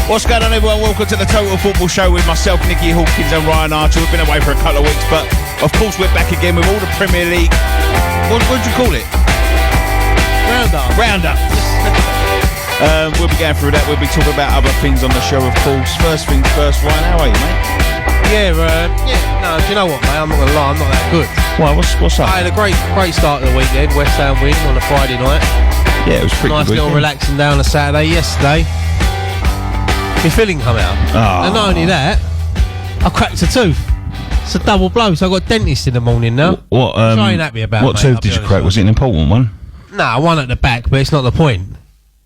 What's going on, everyone? Welcome to the Total Football Show with myself, Nicky Hawkins, and Ryan Archer. We've been away for a couple of weeks, but of course we're back again with all the Premier League. What do you call it? Roundup. We'll be going through that. We'll be talking about other things on the show, of course. First things first, Ryan, how are you, mate? No, do you know what, mate? I'm not going to lie, I'm not that good. Why, what's up? I had a great start of the weekend. West Ham win on a Friday night. Yeah, it was pretty nice good. Nice little relaxing down on a Saturday. Yesterday, my filling come out. Oh. And not only that, I cracked a tooth. It's a double blow, so I've got a dentist in the morning now. What I ain't happy about, what mate, tooth did you crack? Was it an important one? Nah, one at the back, but it's not the point.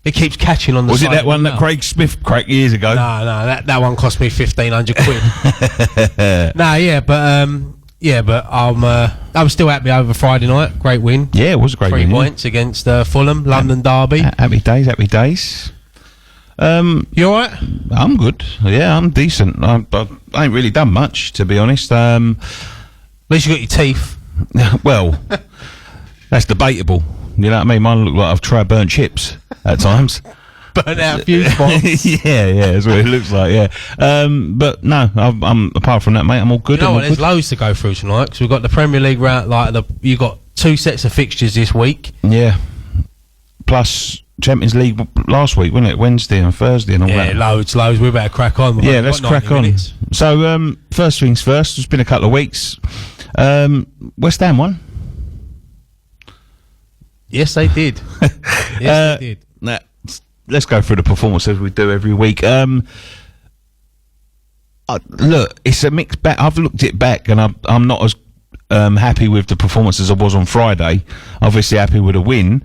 It keeps catching on the side. Was it that one that mouth. Craig Smith cracked years ago? No, that one cost me 1,500 quid. but I'm still happy over Friday night. Great win. Yeah, it was a great win. 3 points against Fulham, London derby. Happy days. You alright? I'm good. Yeah, I'm decent. I ain't really done much, to be honest. At least you got your teeth. Well, that's debatable. You know what I mean? Mine look like I've tried burnt chips at times. Burnt out a few spots. yeah, that's what it looks like. Yeah, but no, I'm apart from that, mate, I'm all good. You know what? There's loads to go through tonight because we've got the Premier League round. You got 2 sets of fixtures this week. Yeah, plus Champions League last week, wasn't it? Wednesday and Thursday and all that. Yeah, loads. We better crack on. Let's crack on. Minutes. So, first things first. It's been a couple of weeks. West Ham won. Yes, they did. They did. Let's go through the performances we do every week. Look, it's a mixed bag. I've looked it back, and I'm not as happy with the performance as I was on Friday. Obviously happy with a win,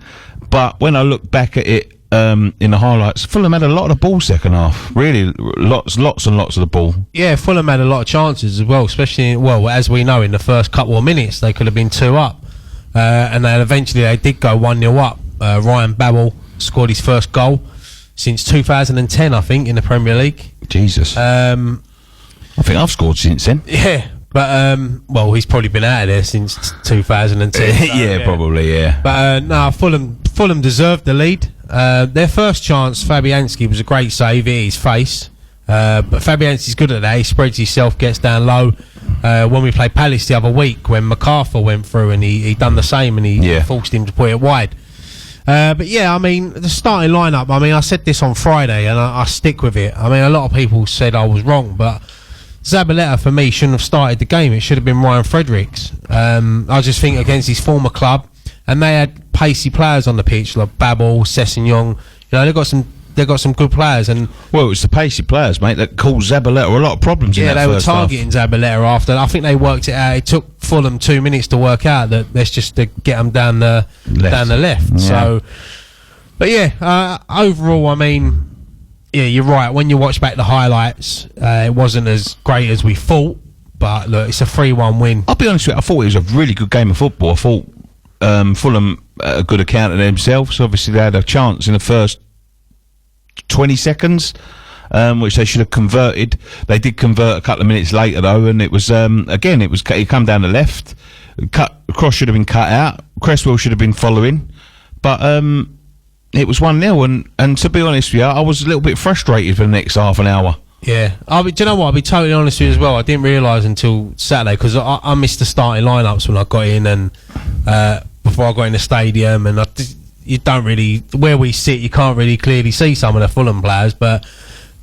but when I look back at it in the highlights, Fulham had a lot of the ball second half. Really, lots and lots of the ball. Yeah, Fulham had a lot of chances as well, especially as we know, in the first couple of minutes they could have been 2 up, and then eventually they did go 1-0 up. Ryan Babel scored his first goal since 2010, I think, in the Premier League. Jesus. I think I've scored since then. Yeah, but he's probably been out of there since 2010. So, yeah, probably, yeah. But Fulham deserved the lead. Their first chance, Fabianski, was a great save. It hit his face. But Fabianski's good at that. He spreads himself, gets down low. When we played Palace the other week, when MacArthur went through and he done the same and he forced him to put it wide. But yeah, I mean, the starting lineup, I mean, I said this on Friday and I stick with it. I mean, a lot of people said I was wrong, but Zabaleta, for me, shouldn't have started the game. It should have been Ryan Fredericks. I just think against his former club, and they had pacey players on the pitch, like Babel, Sessegnon. You know, they've got some good players. And well, it was the pacey players, mate, that caused Zabaleta a lot of problems in that first half. Yeah, they were targeting Zabaleta after. I think they worked it out. It took Fulham 2 minutes to work out that let's just to get them down the left. Yeah. So, but yeah, overall, I mean, yeah, you're right. When you watch back the highlights, it wasn't as great as we thought. But look, it's a 3-1 win. I'll be honest with you, I thought it was a really good game of football. I thought Fulham a good account of themselves. Obviously, they had a chance in the first 20 seconds, which they should have converted. They did convert a couple of minutes later, though, and it was it come down the left. Cross should have been cut out. Cresswell should have been following, but it was 1-0. And to be honest with you, I was a little bit frustrated for the next half an hour. Yeah, do you know what? I'll be totally honest with you as well. I didn't realise until Saturday because I missed the starting lineups when I got in and before I got in the stadium, and you don't really, where we sit, you can't really clearly see some of the Fulham players, but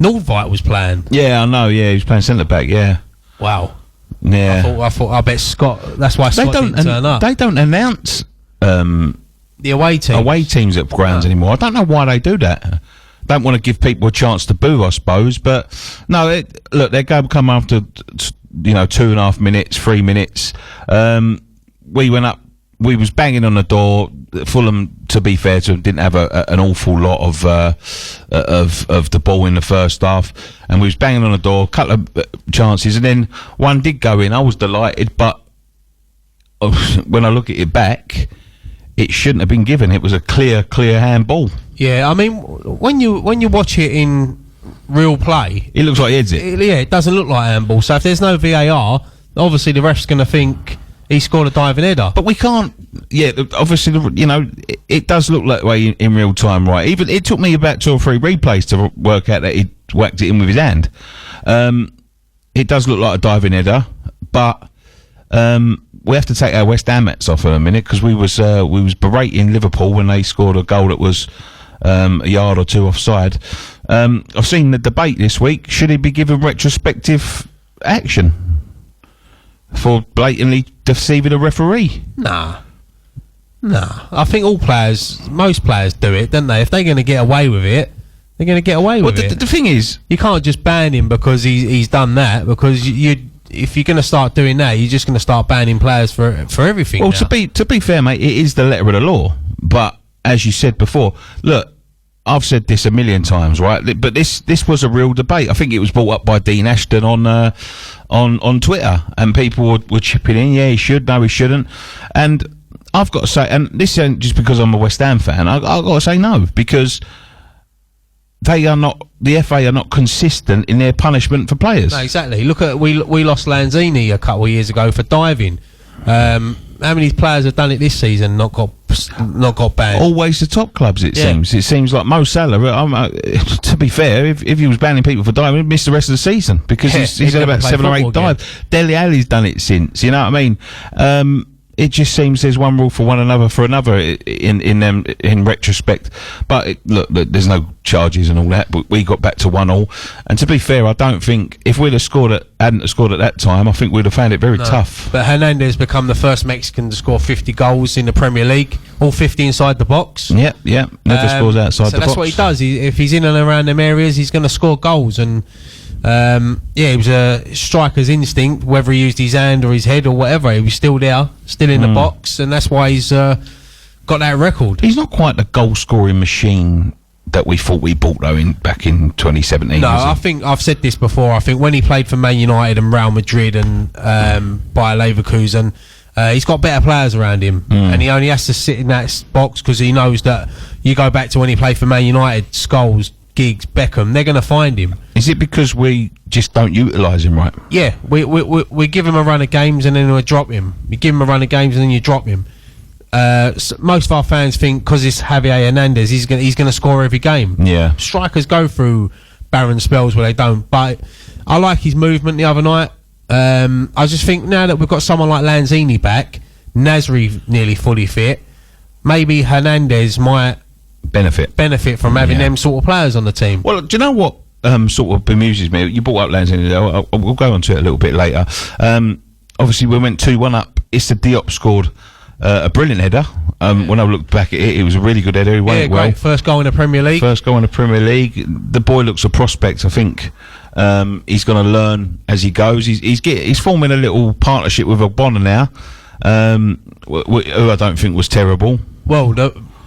Nordveit was playing. Yeah, I know. Yeah, he was playing centre back. Yeah. Wow. Yeah. I bet Scott. That's why Scott didn't turn up. They don't announce the away teams at grounds anymore. I don't know why they do that. Don't want to give people a chance to boo, I suppose, but no. Look, they come after 2.5 minutes, 3 minutes. We went up. We was banging on the door. Fulham, to be fair to them, didn't have an awful lot of the ball in the first half, and we was banging on the door, a couple of chances, and then one did go in. I was delighted, but when I look at it back, it shouldn't have been given. It was a clear handball. Yeah, I mean, when you watch it in real play, it looks like he heads it. It doesn't look like handball. So if there's no VAR, obviously the ref's going to think he scored a diving header. But we can't yeah, obviously, it does look that way in real time, right? Even it took me about 2 or 3 replays to work out that he whacked it in with his hand. It does look like a diving header, but we have to take our West Ham hats off for a minute, because we was berating Liverpool when they scored a goal that was a yard or 2 offside. I've seen the debate this week: should he be given retrospective action for blatantly deceiving a referee? Nah. I think most players do it, don't they? If they're going to get away with it, they're going to get away with it. The thing is, you can't just ban him because he's done that, because if you're going to start doing that, you're just going to start banning players for everything. Well, now. to be fair, mate, it is the letter of the law. But as you said before, look, I've said this a million times, right? But this was a real debate. I think it was brought up by Dean Ashton on Twitter, and people were chipping in. Yeah, he should. No, he shouldn't. And I've got to say, and this isn't just because I'm a West Ham fan. I've got to say no, because the FA are not consistent in their punishment for players. No, exactly. Look at we lost Lanzini a couple of years ago for diving. How many players have done it this season? Not got banned. Always the top clubs. It seems. It seems like Mo Salah. To be fair, if he was banning people for diving, he'd miss the rest of the season, because he's had about 7 or 8 dives. Dele Alli's done it since. You know what I mean? It just seems there's one rule for one, another for another in retrospect. But look, there's no charges and all that. But we got back to 1-1. And to be fair, I don't think if we'd have hadn't scored at that time, I think we'd have found it very tough. But Hernandez become the first Mexican to score 50 goals in the Premier League, all 50 inside the box. Yeah, never scores outside the box. So that's what he does. If he's in and around them areas, he's going to score goals. And it was a striker's instinct, whether he used his hand or his head or whatever. He was still there, still in the box, and that's why he's got that record. He's not quite the goal-scoring machine that we thought we bought, though, back in 2017. No, I think I've said this before. I think when he played for Man United and Real Madrid and Bayer Leverkusen, he's got better players around him, and he only has to sit in that box because he knows that you go back to when he played for Man United, Scholes, Giggs, Beckham, they're going to find him. Is it because we just don't utilise him right? Yeah, we give him a run of games and then we drop him. You give him a run of games and then you drop him. Most of our fans think because it's Javier Hernandez, he's going to score every game. Yeah, strikers go through barren spells where they don't. But I like his movement the other night. I just think now that we've got someone like Lanzini back, Nasri nearly fully fit, maybe Hernandez might benefit from having them sort of players on the team. Well, do you know what sort of bemuses me? You brought up Lanzini. We'll go on to it a little bit later. Obviously, we went 2-1 up. Issa Diop scored a brilliant header. When I looked back at it, it was a really good header. He won it well. First goal in the Premier League. The boy looks a prospect. I think he's going to learn as he goes. He's forming a little partnership with Ogbonna now, who I don't think was terrible. Well,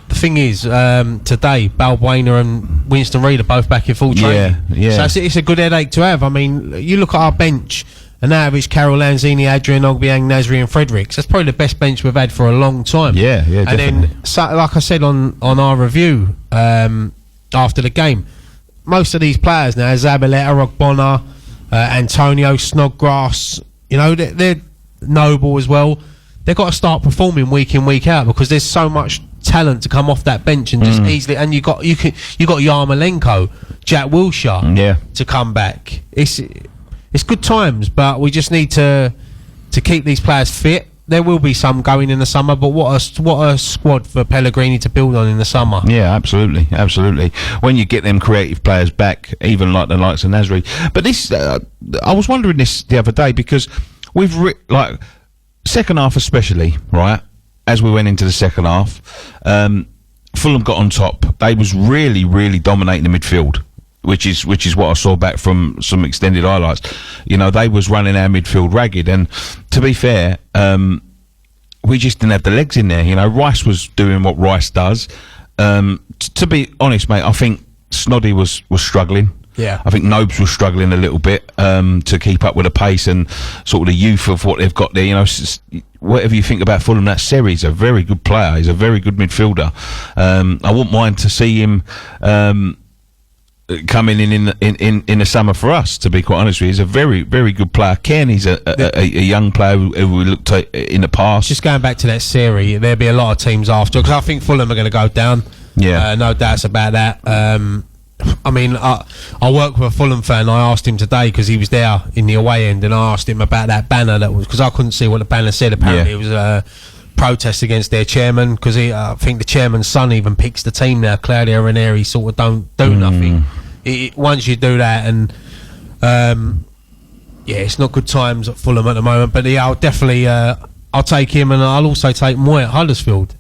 the thing is, today, Balbuena and Winston Reid are both back in full training. Yeah. So it's a good headache to have. I mean, you look at our bench, and now it's Carroll, Lanzini, Adrian, Ogbiang, Nasri and Fredericks. That's probably the best bench we've had for a long time. Yeah, and definitely. then, like I said on our review after the game, most of these players now, Zabaleta, Ogbonna, Antonio, Snodgrass, they're Noble as well. They've got to start performing week in, week out, because there's so much talent to come off that bench and just easily. And you got Yarmolenko, Jack Wilshere to come back. It's good times, but we just need to keep these players fit. There will be some going in the summer, but what a squad for Pellegrini to build on in the summer. Yeah, absolutely. When you get them creative players back, even like the likes of Nasri. But this, I was wondering this the other day, because we've second half especially, right? As we went into the second half, Fulham got on top. They was really, really dominating the midfield, which is what I saw back from some extended highlights. They was running our midfield ragged, and to be fair, we just didn't have the legs in there. Rice was doing what Rice does. To be honest, mate, I think Snoddy was struggling. Yeah, I think Nobes was struggling a little bit to keep up with the pace and sort of the youth of what they've got there. Whatever you think about Fulham, that Sarri's a very good player. He's a very good midfielder. I wouldn't mind to see him coming in the summer for us. To be quite honest with you, he's a very, very good player. Ken, he's a young player who we looked at in the past. Just going back to that Sarri, there'll be a lot of teams after, because I think Fulham are going to go down. Yeah, no doubts about that. I mean, I work with a Fulham fan. I asked him today because he was there in the away end, and I asked him about that banner that was, because I couldn't see what the banner said. Apparently, it was a protest against their chairman, because I think the chairman's son even picks the team now. Claudio Ranieri sort of don't do nothing. Once you do that, and it's not good times at Fulham at the moment. But I'll definitely I'll take him, and I'll also take Moy at Huddersfield.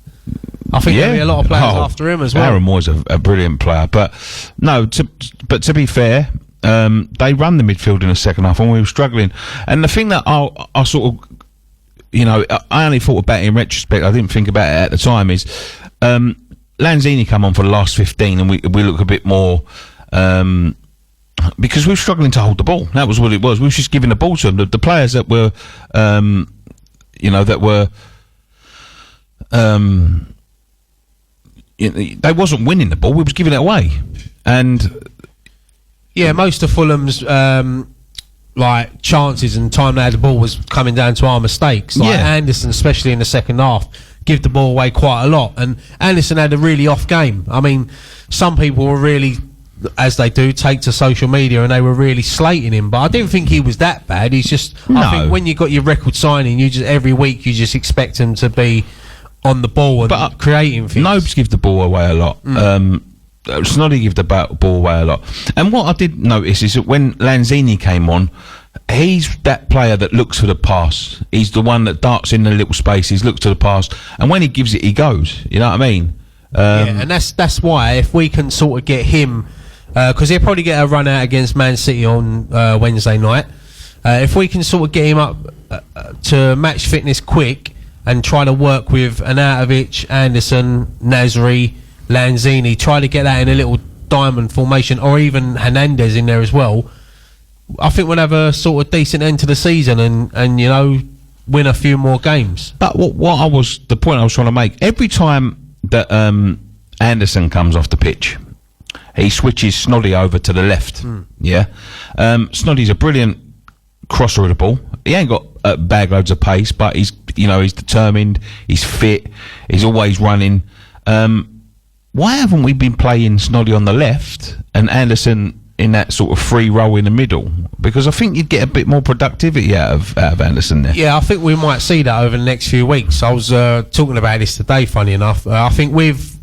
I think there'll be a lot of players after him as well. Aaron Moore's a brilliant player, but to be fair, they run the midfield in the second half, and we were struggling. And the thing that I sort of, I only thought about it in retrospect. I didn't think about it at the time. Is Lanzini come on for the last 15, and we look a bit more. Because we were struggling to hold the ball. That was what it was. We were just giving the ball to them. The players that were, they wasn't winning the ball. We was giving it away, and most of Fulham's chances and time they had the ball was coming down to our mistakes. Anderson, especially in the second half, give the ball away quite a lot. And Anderson had a really off game. I mean, some people were really, as they do, take to social media, and they were really slating him. But I didn't think he was that bad. He's just, I think when you got your record signing, you just every week you just expect him to be on the ball and creating things. Nobes give the ball away a lot. Snoddy give the ball away a lot. And what I did notice is that when Lanzini came on, he's that player that looks for the pass. He's the one that darts in the little spaces, looks to the pass, and when he gives it, he goes. You know what I mean? And that's why if we can sort of get him, because he'll probably get a run out against Man City on Wednesday night. If we can sort of get him up to match fitness quick and try to work with Arnautovic, Anderson, Nasri, Lanzini, try to get that in a little diamond formation, or even Hernandez in there as well, I think we'll have a sort of decent end to the season and win a few more games. But the point I was trying to make, every time that Anderson comes off the pitch, he switches Snoddy over to the left. Snoddy's a brilliant crosser of the ball. He ain't got bag loads of pace, but he's determined, he's fit, he's always running. Why haven't we been playing Snoddy on the left and Anderson in that sort of free role in the middle? Because I think you'd get a bit more productivity out of Anderson there. Yeah, I think we might see that over the next few weeks. I was talking about this today, funny enough. I think with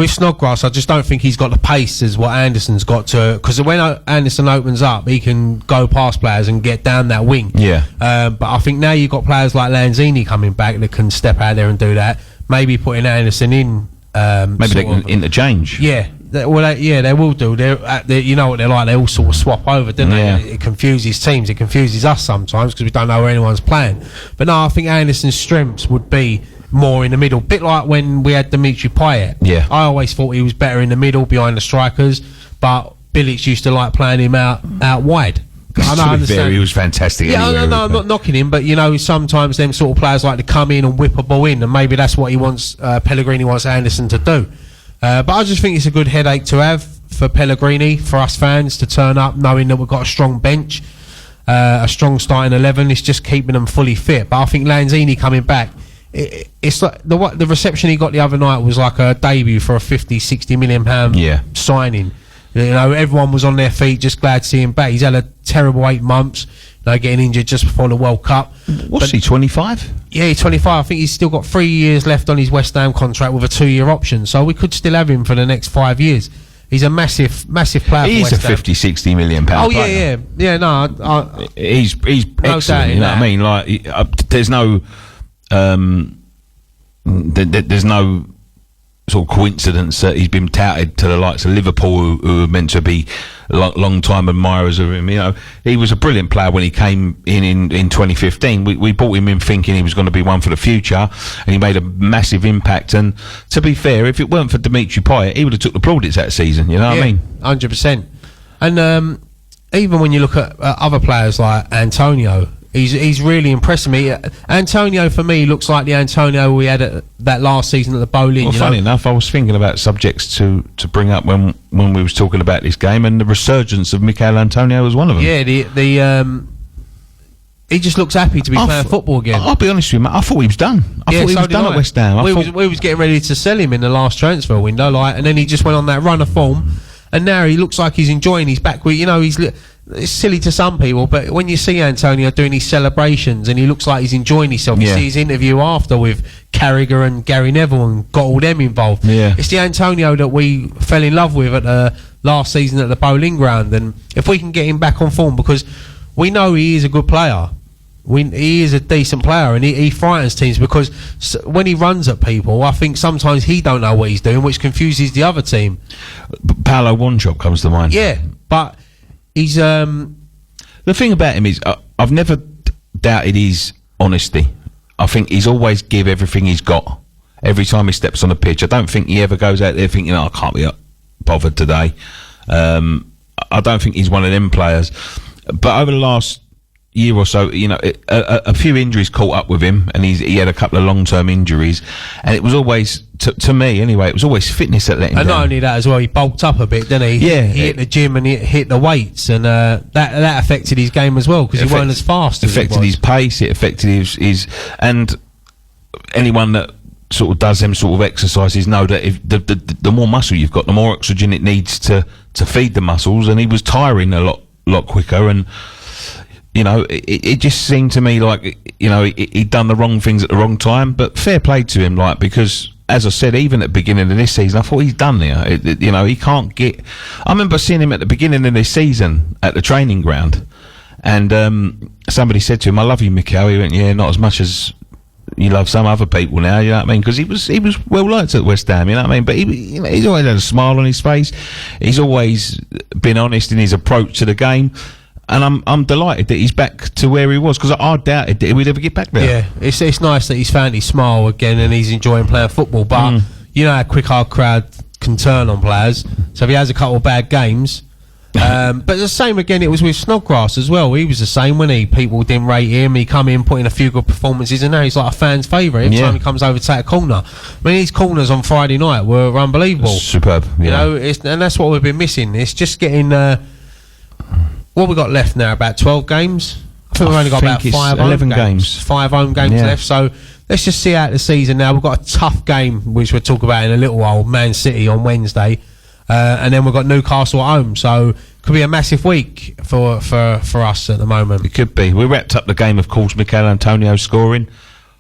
Snodgrass, I just don't think he's got the pace as what Anderson's got to, because when Anderson opens up, he can go past players and get down that wing. But I think now you've got players like Lanzini coming back that can step out there and do that. Maybe putting Anderson in. Maybe they can interchange. They will do. They're you know what they're like. They all sort of swap over, don't they? It confuses teams. It confuses us sometimes because we don't know where anyone's playing. But no, I think Anderson's strengths would be more in the middle. Bit like when we had Dimitri Payet. I always thought he was better in the middle behind the strikers, but Bilic used to like playing him out wide. I understand. He was fantastic. Yeah, anyway, no, I'm not knocking him, but sometimes them sort of players like to come in and whip a ball in, and maybe that's what he wants. Pellegrini wants Anderson to do. But I just think it's a good headache to have for Pellegrini, for us fans to turn up knowing that we've got a strong bench, a strong starting 11. It's just keeping them fully fit. But I think Lanzini coming back, it's like the reception he got the other night was like a debut for a 50-60 million pound signing. Everyone was on their feet, just glad to see him back. He's had a terrible 8 months, getting injured just before the World Cup. What's he, 25? Yeah, he's 25. I think he's still got 3 years left on his West Ham contract with a 2-year option, so we could still have him for the next 5 years. He's a massive player. He's a 50-60 million pound player. He's excellent. You know what I mean? Like, there's no sort of coincidence that he's been touted to the likes of Liverpool, who are meant to be long time admirers of him. He was a brilliant player when he came in 2015. We brought him in thinking he was going to be one for the future, and he made a massive impact. And to be fair, if it weren't for Dimitri Payet, he would have took the plaudits that season. You know what I mean? 100%. And even when you look at other players like Antonio, He's really impressing me. Antonio, for me, looks like the Antonio we had at that last season at the Bowling. Well, funny enough, I was thinking about subjects to bring up when we was talking about this game, and the resurgence of Mikel Antonio was one of them. Yeah, he just looks happy to be playing football again. I'll be honest with you, mate, I thought he was done. I thought he was done at West Ham. We was getting ready to sell him in the last transfer window, and then he just went on that run of form, and now he looks like he's enjoying his back. It's silly to some people, but when you see Antonio doing his celebrations and he looks like he's enjoying himself, you see his interview after with Carragher and Gary Neville and got all them involved. Yeah. It's the Antonio that we fell in love with at the last season at the Bowling Ground, and if we can get him back on form, because we know he is a good player. He is a decent player, and he frightens teams, because when he runs at people, I think sometimes he don't know what he's doing, which confuses the other team. Paolo Wanchop comes to mind. Yeah, but he's the thing about him is I've never doubted his honesty. I think he's always give everything he's got every time he steps on the pitch. I don't think he ever goes out there thinking, I can't be bothered today. I don't think he's one of them players. But over the last year or so, a few injuries caught up with him, and he had a couple of long-term injuries, and it was always, to me anyway, it was always fitness that let him down. Not only that as well, he bulked up a bit, didn't he? Yeah. He hit the gym and he hit the weights, and that affected his game as well, because he weren't as fast as affected his pace, it affected his and anyone that sort of does them sort of exercises know that if the more muscle you've got, the more oxygen it needs to feed the muscles, and he was tiring a lot quicker, and it just seemed to me like, he'd done the wrong things at the wrong time. But fair play to him, because, as I said, even at the beginning of this season, I thought he's done there. He can't get... I remember seeing him at the beginning of this season at the training ground, and somebody said to him, I love you, Mikel. He went, yeah, not as much as you love some other people now, you know what I mean? Because he was well liked at West Ham, you know what I mean? But he's always had a smile on his face. He's always been honest in his approach to the game. And I'm delighted that he's back to where he was, because I doubted that we'd ever get back there. Yeah, it's nice that he's found his smile again and he's enjoying playing football. But you know how quick our crowd can turn on players. So if he has a couple of bad games, but the same again, it was with Snodgrass as well. He was the same when people didn't rate him. He come in, put in a few good performances, and now he's like a fan's favourite every time he comes over to take a corner. I mean, his corners on Friday night were unbelievable. Superb. And that's what we've been missing. It's just getting. What we got left now? About 12 games. I think we've only got about 11 games. 5 home games left. So let's just see out the season now. We've got a tough game, which we'll talk about in a little while. Man City on Wednesday, and then we've got Newcastle at home. So could be a massive week for us at the moment. It could be. We wrapped up the game, of course. Mikel Antonio scoring.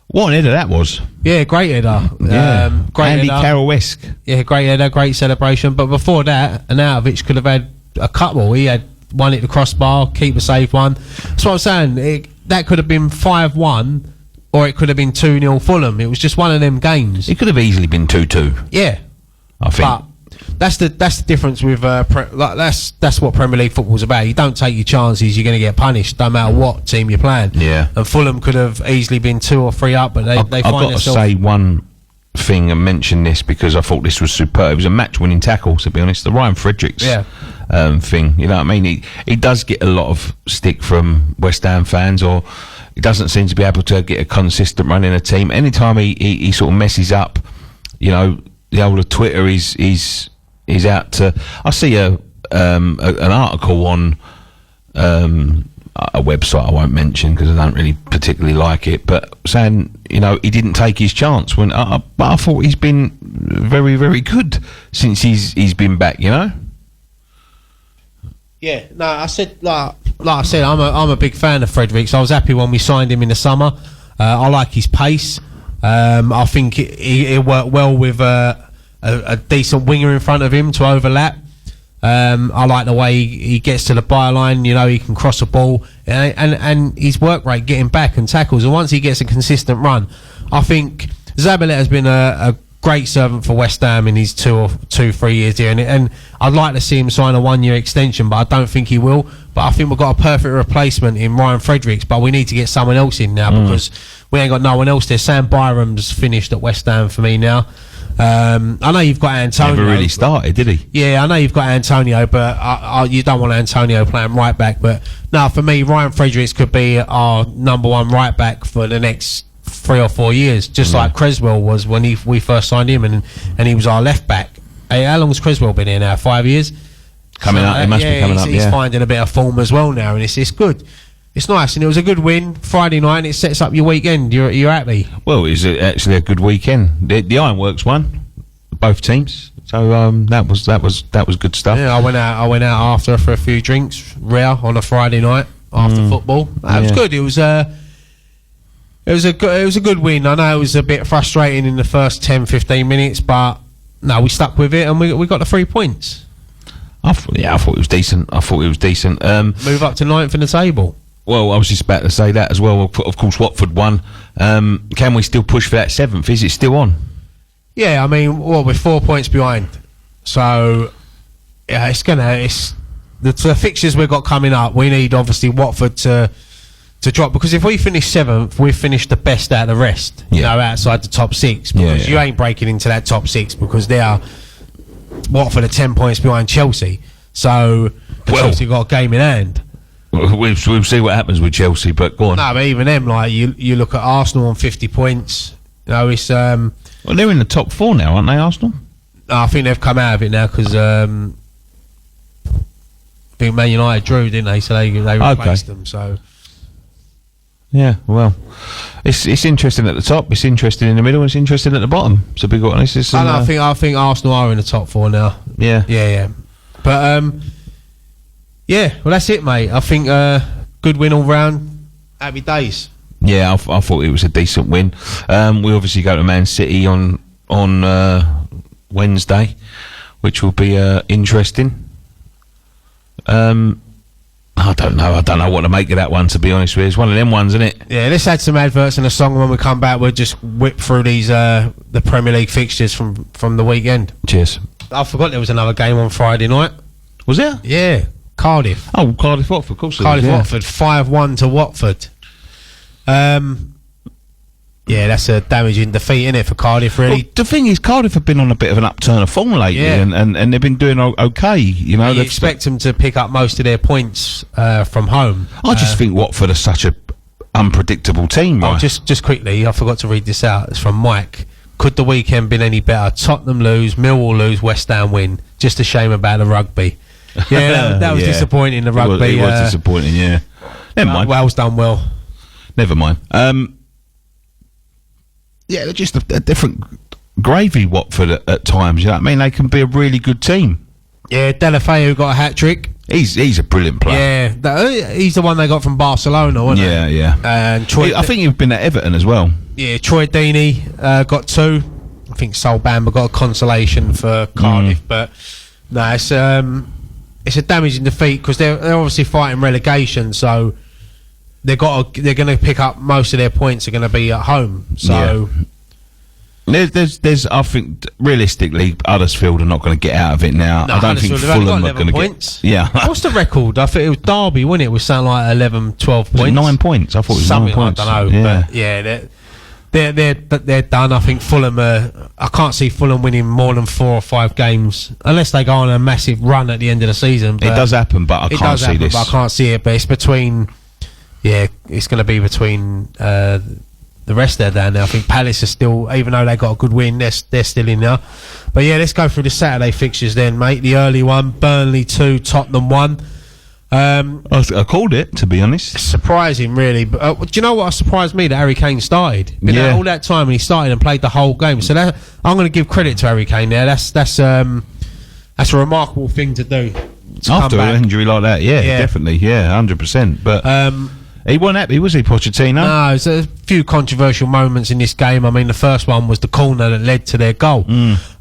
What an header that was! Yeah, great header. Yeah, great Andy header. Carroll-esque. Yeah, great header, great celebration. But before that, Arnautovic could have had a couple. He had one at the crossbar, keeper saved one. That's what I'm saying. That could have been 5-1, or it could have been 2-0 Fulham. It was just one of them games. It could have easily been 2-2. Yeah, I think. But that's the difference with that's what Premier League football's about. You don't take your chances, you're going to get punished, no matter what team you're playing. Yeah. And Fulham could have easily been 2 or 3 up, but they I've got to say one thing and mention this, because I thought this was superb. It was a match-winning tackle, to be honest. The Ryan Fredericks thing, you know what I mean? He does get a lot of stick from West Ham fans, or he doesn't seem to be able to get a consistent run in a team. Anytime he sort of messes up, the older Twitter is out to... I see an article on a website I won't mention because I don't really particularly like it, but saying he didn't take his chance when but I thought he's been very, very good since he's been back. Yeah, no, I said like I said, I'm a big fan of Fredericks. I was happy when we signed him in the summer. I like his pace. I think it worked well with a decent winger in front of him to overlap. I like the way he gets to the byline. He can cross a ball, and his work rate getting back and tackles. And once he gets a consistent run, I think Zabaleta has been a great servant for West Ham in his 3 years here. And I'd like to see him sign a 1-year extension, but I don't think he will. But I think we've got a perfect replacement in Ryan Fredericks, but we need to get someone else in now because we ain't got no one else there. Sam Byram's finished at West Ham for me now. I know you've got Antonio. Never really started, did he? Yeah, I know you've got Antonio, but you don't want Antonio playing right back. But no, for me, Ryan Fredericks could be our number one right back for the next 3 or 4 years, just like Creswell was when we first signed him, and he was our left back. Hey, how long has Creswell been here now? 5 years? Coming up, it must be coming up. He's finding a bit of form as well now, and it's good. It's nice, and it was a good win Friday night, and it sets up your weekend. You're happy? Well, it was actually a good weekend. The Ironworks won, both teams, so that was good stuff. Yeah, I went out after for a few drinks, rare on a Friday night after football. That was good. It was a good win. I know it was a bit frustrating in the first 10-15 minutes, but no, we stuck with it, and we got the 3 points. I thought it was decent. Move up to 9th in the table. Well, I was just about to say that as well. Of course, Watford won. Can we still push for that 7th? Is it still on? Yeah, I mean, we're 4 points behind. So, yeah, it's the fixtures we've got coming up. We need, obviously, Watford to drop, because if we finish 7th, we've finished the best out of the rest, outside the top 6, because you ain't breaking into that top 6, because they are, Watford are 10 points behind Chelsea. So, Chelsea got a game in hand. We'll see what happens with Chelsea, but go on. No, but even them, like, you look at Arsenal on 50 points. You know, it's well, they're in the top 4 now, aren't they, Arsenal? I think they've come out of it now, because I think Man United drew, didn't they? So they replaced them. So yeah, well, it's interesting at the top, it's interesting in the middle, it's interesting at the bottom. To be honest, I think Arsenal are in the top 4 now. Yeah. But yeah, well, that's it, mate. I think good win all round. Happy days. Yeah, I thought it was a decent win. We obviously go to Man City on Wednesday, which will be interesting. I don't know what to make of that one, to be honest with you. It's one of them ones, isn't it? Yeah, let's add some adverts and a song, and when we come back, we'll just whip through these the Premier League fixtures from the weekend. Cheers. I forgot there was another game on Friday night. Was there? Yeah, Cardiff. Oh, Cardiff Watford, of course. Watford 5-1 to Watford. Yeah, that's a damaging defeat, innit, for Cardiff, really. Well, the thing is, Cardiff have been on a bit of an upturn of form lately, and they've been doing okay. You know, you expect them to pick up most of their points from home. I just think Watford are such a unpredictable team. Right? Just quickly, I forgot to read this out. It's from Mike. Could the weekend been any better? Tottenham lose, Millwall lose, West Ham win. Just a shame about the rugby. Yeah, that was disappointing. The rugby it was disappointing. Yeah, never mind. Wales done well. Never mind. Yeah, they're just a different gravy, Watford, at times. You know what I mean? They can be a really good team. Yeah, Delafeu got a hat-trick. He's a brilliant player. Yeah, he's the one they got from Barcelona, wasn't he? Yeah. And I think he's been at Everton as well. Yeah, Troy Deeney got 2. I think Sol Bamba got a consolation for Cardiff, but no, it's a damaging defeat, because they're obviously fighting relegation, so they're going to pick up most of their points are going to be at home. So there's I think realistically Huddersfield are not going to get out of it now. No, I don't think Fulham are going to get. Yeah. What's the record? I think it was Derby, wasn't it? It was something like 11, 12 points. 9 points. I thought it was something 9 points. I don't know. Yeah. But yeah, they're done. I think Fulham. I can't see Fulham winning more than 4 or 5 games unless they go on a massive run at the end of the season. It does happen, but I can't see this. But I can't see it. But it's between. Yeah, it's going to be between the rest there down there. I think Palace are still, even though they got a good win, they're still in there. But yeah, let's go through the Saturday fixtures then, mate. The early one: Burnley 2, Tottenham 1. I called it, to be honest. Surprising, really. But do you know what surprised me? That Harry Kane started. Been out all that time, and he started and played the whole game. So I'm going to give credit to Harry Kane there. That's a remarkable thing to do. After an injury like that, definitely, 100%. But he wasn't happy, was he, Pochettino? No, there's a few controversial moments in this game. I mean, the first one was the corner that led to their goal.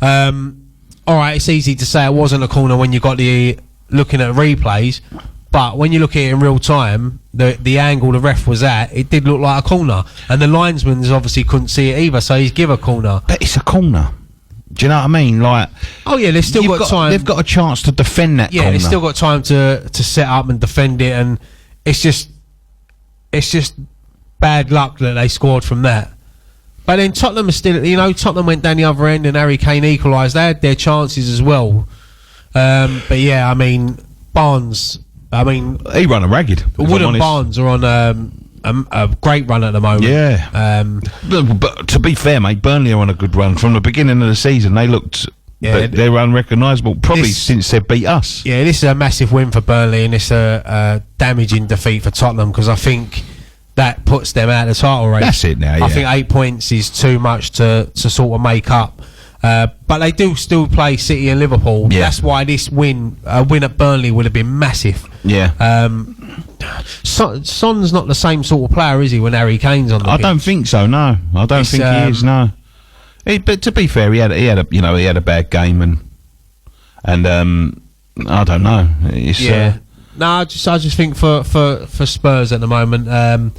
All right, it's easy to say it wasn't a corner when you got looking at replays, but when you look at it in real time, the angle the ref was at, it did look like a corner, and the linesmen obviously couldn't see it either, so he's give a corner. But it's a corner. Do you know what I mean? Like, oh yeah, they've still got time. They've got a chance to defend that corner. Yeah, they've still got time to set up and defend it, and it's just bad luck that they scored from that. But then Tottenham are still, Tottenham went down the other end and Harry Kane equalised. They had their chances as well. But yeah, I mean, Barnes. I mean, he run a ragged. Wood and Barnes are on a great run at the moment. Yeah. But to be fair, mate, Burnley are on a good run from the beginning of the season. They looked. Yeah, they're unrecognisable. Probably since they beat us. Yeah, this is a massive win for Burnley, and it's a damaging defeat for Tottenham because I think that puts them out of the title race. That's it now. Yeah. I think 8 points is too much to sort of make up. But they do still play City and Liverpool. Yeah. That's why this win at Burnley would have been massive. Yeah. Son's not the same sort of player, is he? When Harry Kane's on the pitch? I don't think so. No, I don't think he is. No. But to be fair, he had a bad game and I don't know. It's, no, I just think for Spurs at the moment,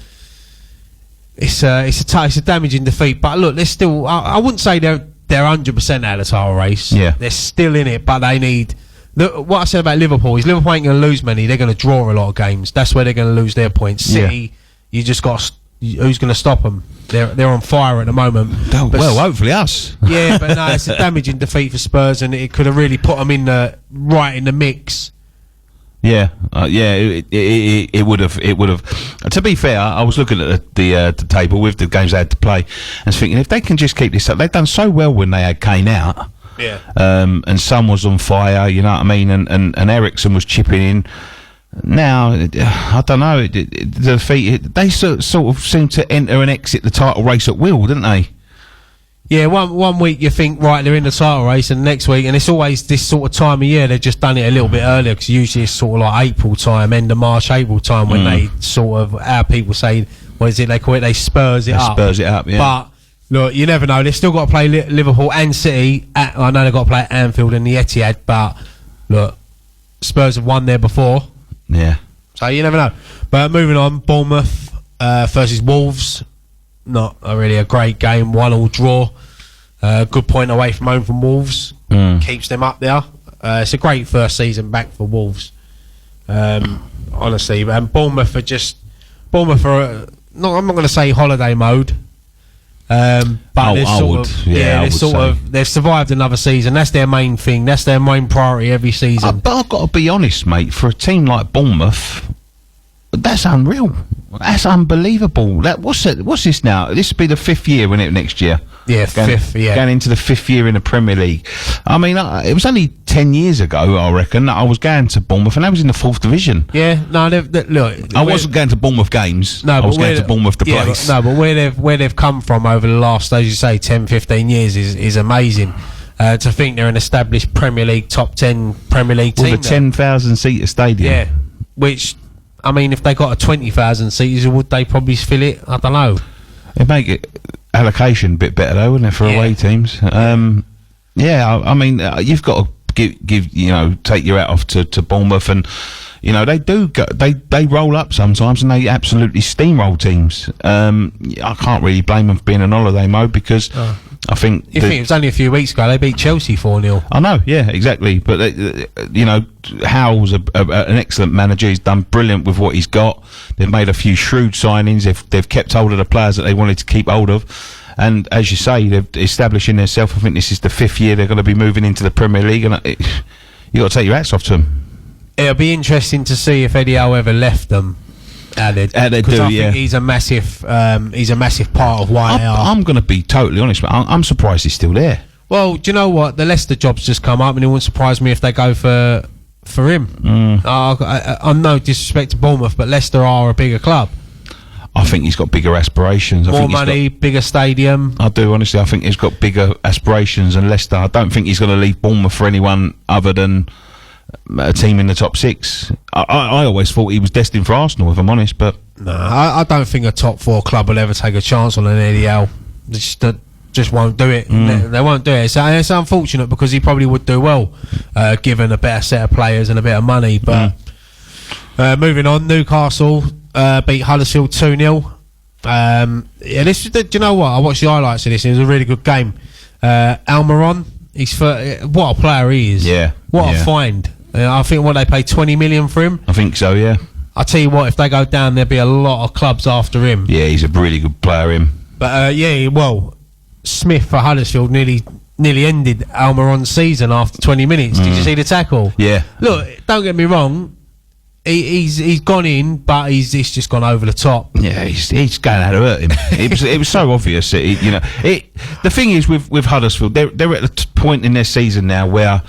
it's a damaging defeat. But look, they're still. I wouldn't say they're 100% out of the title race. Yeah, they're still in it, but they need. What I said about Liverpool is Liverpool ain't going to lose many. They're going to draw a lot of games. That's where they're going to lose their points. City, you just got. Who's going to stop them? They're on fire at the moment. Well, hopefully us. Yeah, but no, it's a damaging defeat for Spurs, and it could have really put them right in the mix. Yeah, it would have. It would have. To be fair, I was looking at the table with the games they had to play, and thinking if they can just keep this up, they've done so well when they had Kane out. Yeah. And Son was on fire. You know what I mean? And Ericsson was chipping in. Now, I don't know. The defeat. They sort of seem to enter and exit the title race at will, didn't they? Yeah, one week you think, right, they're in the title race, and the next week, and it's always this sort of time of year, they've just done it a little bit earlier, because usually it's sort of like April time, end of March, April time, when they sort of, our people say, what is it, they call it, they Spurs it up. Spurs it up, yeah. But, look, you never know, they've still got to play Liverpool and City, I know they've got to play at Anfield and the Etihad, but, look, Spurs have won there before. Yeah. So you never know. But moving on, Bournemouth versus Wolves. Not really a great game. 1-1 draw. Good point away from home from Wolves. Keeps them up there. It's a great first season back for Wolves. Honestly, and Bournemouth are not. I'm not going to say holiday mode. But they've survived another season. That's their main thing. That's their main priority every season. But I've got to be honest, mate. For a team like Bournemouth, that's unreal. That's unbelievable. What's this now? This will be the 5th year, won't it, next year? Yeah, fifth. Yeah, going into the 5th year in the Premier League. I mean, it was only 10 years ago, I reckon, that I was going to Bournemouth, and I was in the 4th division. Yeah, no, look, I wasn't going to Bournemouth games. No, I was going to Bournemouth the place. But where they've come from over the last, as you say, 10, 15 years is amazing. To think they're an established Premier League top 10 Premier League team with a 10,000 seater stadium. Yeah, which, I mean, if they got a 20,000 seats, would they probably fill it? I don't know. It'd make it allocation a bit better though, wouldn't it, for away teams? I mean, you've got to give take your hat off to Bournemouth, and they roll up sometimes, and they absolutely steamroll teams. I can't really blame them for being in holiday mode, because I think it was only a few weeks ago they beat Chelsea 4-0. I know, yeah, exactly. But Howell's an excellent manager. He's done brilliant with what he's got. They've made a few shrewd signings. They've kept hold of the players that they wanted to keep hold of. And as you say, they're establishing themselves. I think this is the 5th year they're going to be moving into the Premier League, and you got to take your hats off to them. It'll be interesting to see if Eddie Howe ever left them. Because I think he's a massive part of why they are. I'm going to be totally honest, but I'm surprised he's still there. Well, do you know what? The Leicester job's just come up, and it wouldn't surprise me if they go for him. I'm no disrespect to Bournemouth, but Leicester are a bigger club. I think he's got bigger aspirations. More money, bigger stadium. I do, honestly. I think he's got bigger aspirations than Leicester. I don't think he's going to leave Bournemouth for anyone other than a team in the top 6. I always thought he was destined for Arsenal, if I'm honest, but no, I don't think a top 4 club will ever take a chance on an Eddie Howe. They just won't do it. They won't do it. So it's unfortunate, because he probably would do well, given a better set of players and a bit of money. But moving on, Newcastle beat Huddersfield 2-0. Do you know what? I watched the highlights of this. It was a really good game. Almiron, what a player he is. Yeah. What a find. I think they paid 20 million for him. I think so, yeah. I tell you what, if they go down, there'll be a lot of clubs after him. Yeah, he's a really good player, him. But Smith for Huddersfield nearly ended Almiron's season after 20 minutes. Did you see the tackle? Yeah. Look, don't get me wrong. He's gone in, but he's just gone over the top. Yeah, he's going out to hurt him. it was so obvious. The thing is with Huddersfield, they're at the point in their season now where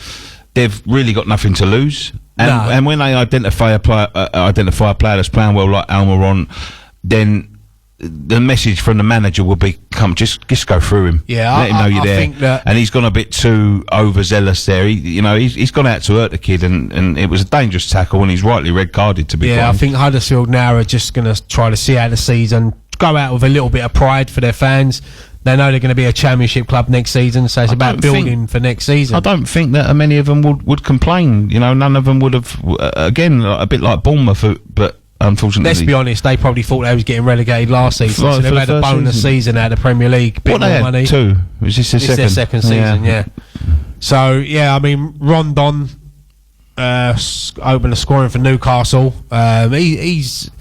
they've really got nothing to lose. And when they identify a player that's playing well like Almiron, then the message from the manager will be, "Come, just go through him. Yeah, let him know you're I there." think that, and he's gone a bit too overzealous there. He's gone out to hurt the kid, and it was a dangerous tackle, and he's rightly red carded. To be I honest, think Huddersfield now are just going to try to see out the season, go out with a little bit of pride for their fans. They know they're going to be a championship club next season, so it's about building for next season. I don't think that many of them would complain. None of them would have. Again, a bit like Bournemouth, but. Unfortunately, let's be honest, they probably thought they was getting relegated last season, so they've had a bonus season out of the Premier League. Bit more money. Two? Was this their second season? Yeah. So I mean, Rondon opened the scoring for Newcastle. He's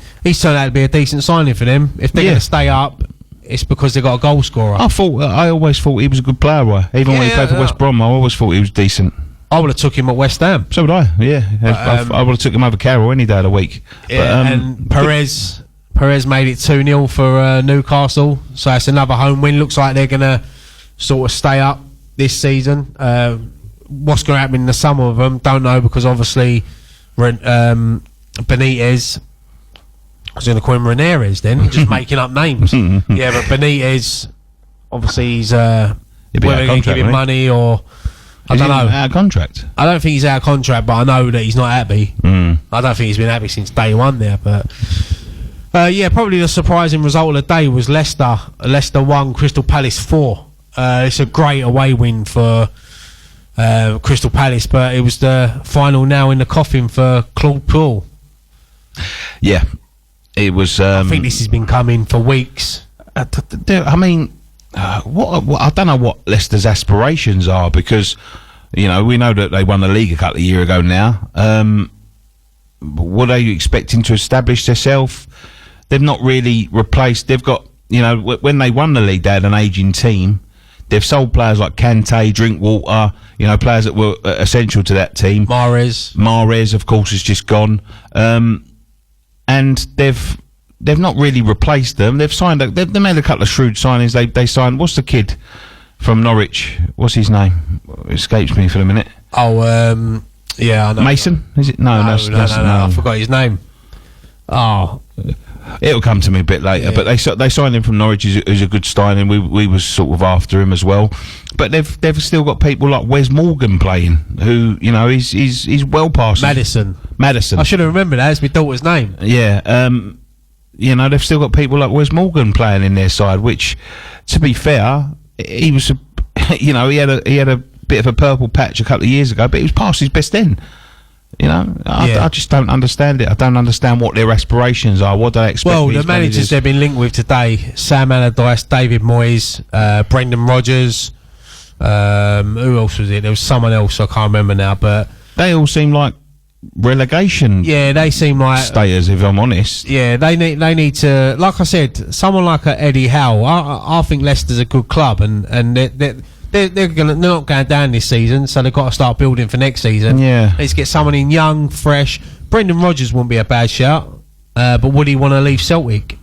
turned out to be a decent signing for them. If they're going to stay up, it's because they got a goal scorer. I always thought he was a good player, right? Even when he played for West Brom, I always thought he was decent. I would have took him at West Ham. So would I, yeah. I would have took him over Carroll any day of the week. Yeah, and Perez made it 2-0 for Newcastle, so it's another home win. Looks like they're going to sort of stay up this season. What's going to happen in the summer with them, don't know, because obviously Benitez, I was going to call him Ramirez then, just making up names. Yeah, but Benitez, obviously he's whether they're going to give him money or... I don't know. Out of contract? I don't think he's out of contract, but I know that he's not happy. I don't think he's been happy since day one there. But probably the surprising result of the day was Leicester. Leicester 1, Crystal Palace 4. It's a great away win for Crystal Palace, but it was the final nail in the coffin for Claude Puel. Yeah, it was. I think this has been coming for weeks. I mean. What I don't know what Leicester's aspirations are, because we know that they won the league a couple of years ago now. What are you expecting to establish themselves? They've not really replaced. They've got when they won the league, they had an ageing team. They've sold players like Kante, Drinkwater, players that were essential to that team. Mahrez, of course, has just gone, and they've not really replaced them. They've signed. They've made a couple of shrewd signings. They signed. What's the kid from Norwich? What's his name? It escapes me for a minute. I know. Mason? Is it? No. I forgot his name. Oh, it'll come to me a bit later. Yeah. But they signed him from Norwich. Who's a good signing. We was sort of after him as well. But they've still got people like Wes Morgan playing, who he's well past Madison. I should have remembered that. It's my daughter's name. Yeah. They've still got people like Wes Morgan playing in their side, which, to be fair, he was, he had a bit of a purple patch a couple of years ago, but he was past his best then. I just don't understand it. I don't understand what their aspirations are. What do they expect? Well, the managers they've been linked with today: Sam Allardyce, David Moyes, Brendan Rodgers. Who else was it? There was someone else I can't remember now, but they all seem like relegation. Yeah, they seem like stayers, if I'm honest. Yeah, they need to, like I said, someone like Eddie Howe. I think Leicester's a good club, and they're not going down this season, so they've got to start building for next season. Yeah, let's get someone in young, fresh. Brendan Rodgers wouldn't be a bad shout, but would he want to leave Celtic?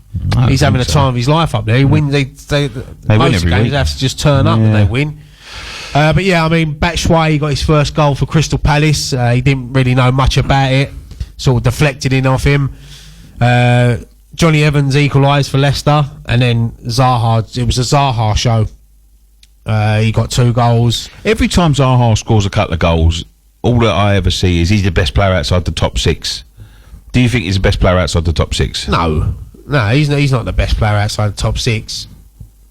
He's having a time of his life up there. He wins. They win most every games week. have to just turn up and they win. But yeah, I mean, Batshuayi got his first goal for Crystal Palace. He didn't really know much about it. Sort of deflected in off him. Johnny Evans equalised for Leicester, and then Zaha. It was a Zaha show. He got 2 goals. Every time Zaha scores a couple of goals, all that I ever see is he's the best player outside the top 6. Do you think he's the best player outside the top 6? No, he's not the best player outside the top 6.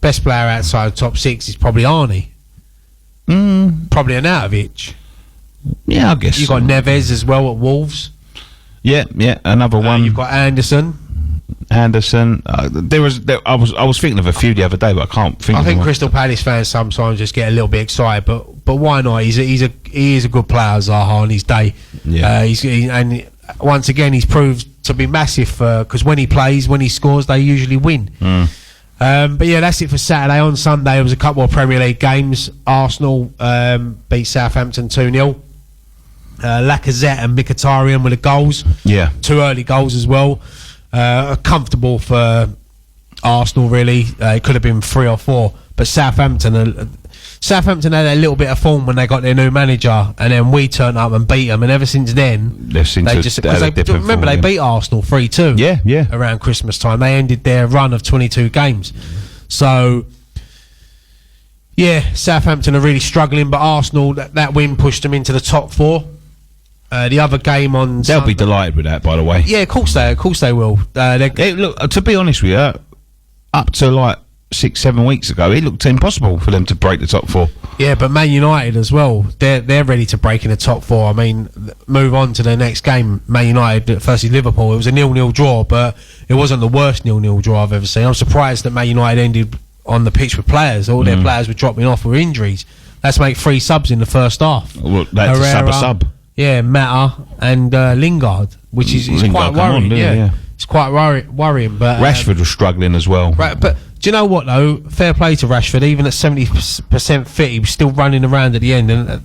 Best player outside the top 6 is probably Arnie. Probably Arnautovic. Yeah, I guess. You've got Neves as well at Wolves. Yeah, another one. You've got Anderson. I was thinking of a few the other day, but I can't think. I think Crystal Palace fans sometimes just get a little bit excited, but why not? He is a good player, Zaha, on his day. Yeah. And once again, he's proved to be massive because when he plays, when he scores, they usually win. But yeah, that's it for Saturday. On Sunday, there was a couple of Premier League games. Arsenal beat Southampton 2-0. Lacazette and Mkhitaryan were the goals. Yeah. 2 early goals as well. Comfortable for Arsenal, really. It could have been 3 or 4. But Southampton had a little bit of form when they got their new manager, and then we turned up and beat them. And ever since then, they beat Arsenal 3-2. Yeah. Around Christmas time, they ended their run of 22 games. So, yeah, Southampton are really struggling, but Arsenal, that win pushed them into the top 4. The other game on they'll be delighted with that, by the way. Yeah, of course they will. Look, to be honest with you, up to like 6-7 weeks ago, it looked impossible for them to break the top 4. Yeah, but Man United as well, they're ready to break in the top 4. I mean, move on to the next game. Man United versus Liverpool. It was a 0-0 draw, but it wasn't the worst 0-0 draw I've ever seen. I'm surprised that Man United ended on the pitch with players. All their players were dropping off with injuries. Let's make 3 subs in the first half. Well, that's a sub. Yeah, Mata and Lingard, which is quite worrying. Yeah, it's quite worrying. But Rashford was struggling as well. Right, but do you know what though? Fair play to Rashford. Even at 70% fit, he was still running around at the end. And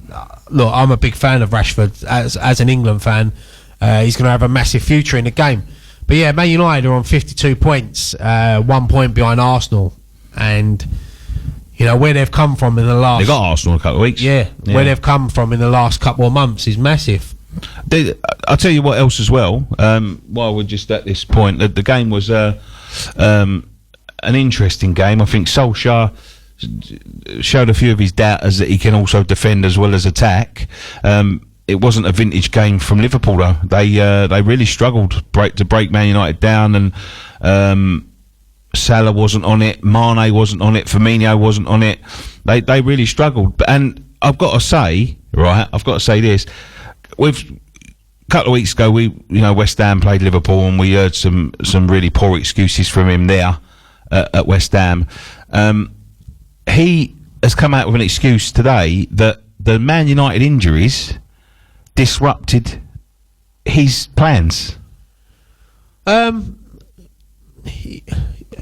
look, I'm a big fan of Rashford as an England fan. He's going to have a massive future in the game. But yeah, Man United are on 52 points, 1 point behind Arsenal, and you know where they've come from in the last. They got Arsenal in a couple of weeks. Yeah, where they've come from in the last couple of months is massive. I'll tell you what else as well. While we're just at this point, the game was an interesting game. I think Solskjaer showed a few of his doubters that he can also defend as well as attack. It wasn't a vintage game from Liverpool though. They really struggled to break Man United down, and Salah wasn't on it, Mane wasn't on it, Firmino wasn't on it. They really struggled. And I've got to say this. A couple of weeks ago, West Ham played Liverpool, and we heard some really poor excuses from him there at West Ham. He has come out with an excuse today that the Man United injuries disrupted his plans.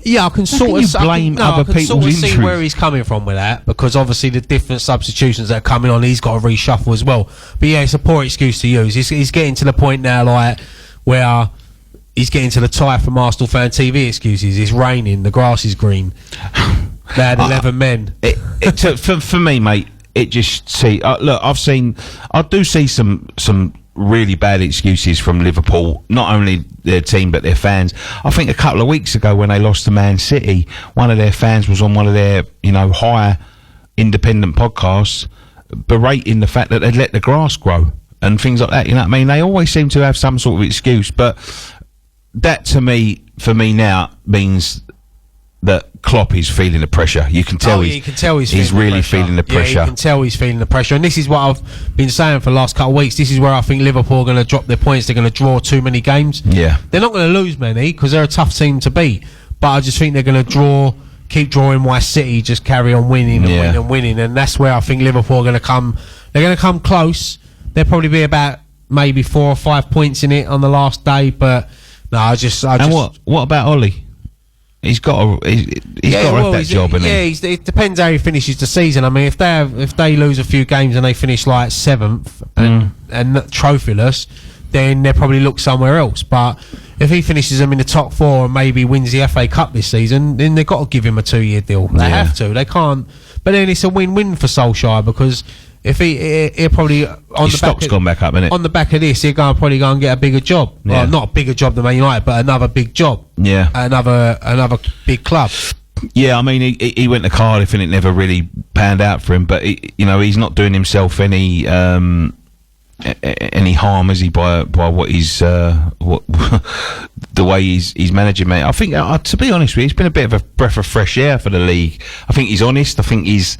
Yeah, I can sort of blame other people's injuries. See where he's coming from with that, because obviously the different substitutions that are coming on, he's got to reshuffle as well. But yeah, it's a poor excuse to use. He's getting to the point now, like where he's getting to the tie from Arsenal Fan TV excuses. It's raining, the grass is green. They had 11 men. For me, mate, it just look. I do see some really bad excuses from Liverpool, not only their team but their fans. I think a couple of weeks ago when they lost to Man City, one of their fans was on one of their higher independent podcasts berating the fact that they'd let the grass grow and things like that. You know what I mean? They always seem to have some sort of excuse, but that for me now means that Klopp is feeling the pressure. You can tell he's really feeling the pressure. Yeah, you can tell he's feeling the pressure. And this is what I've been saying for the last couple of weeks. This is where I think Liverpool are going to drop their points. They're going to draw too many games. Yeah. They're not going to lose many because they're a tough team to beat. But I just think they're going to keep drawing, while City just carry on winning and winning. And that's where I think Liverpool are going to come. They're going to come close. They'll probably be about maybe 4 or 5 points in it on the last day. But no, what about Ollie? He's got to have that job, hasn't he? It depends how he finishes the season. I mean, if they lose a few games and they finish like 7th and trophyless, then they'll probably look somewhere else. But if he finishes them in the top 4 and maybe wins the FA Cup this season, then they've got to give him a 2-year deal. They have to. They can't. But then it's a win-win for Solskjaer, because if he'll probably his stock's gone back up, isn't it? On the back of this, he'll probably go and get a bigger job. Yeah. Well, not a bigger job than Man United, but another big job. Yeah, another big club. Yeah, I mean, he went to Cardiff and it never really panned out for him. But he's not doing himself any harm, is he, by what he's the way he's managing, mate? I think, to be honest with you, it's been a bit of a breath of fresh air for the league. I think he's honest. I think he's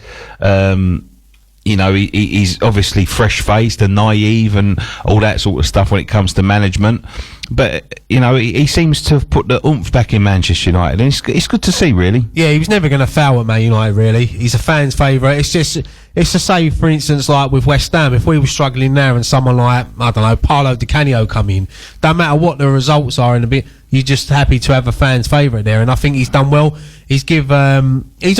he's obviously fresh-faced and naive and all that sort of stuff when it comes to management. But, he seems to have put the oomph back in Manchester United. And it's good to see, really. Yeah, he was never going to foul at Man United, really. He's a fan's favourite. It's to say, for instance, like with West Ham, if we were struggling there and someone like, I don't know, Paolo Di Canio come in, don't matter what the results are in a bit, you're just happy to have a fan's favourite there. And I think he's done well. He's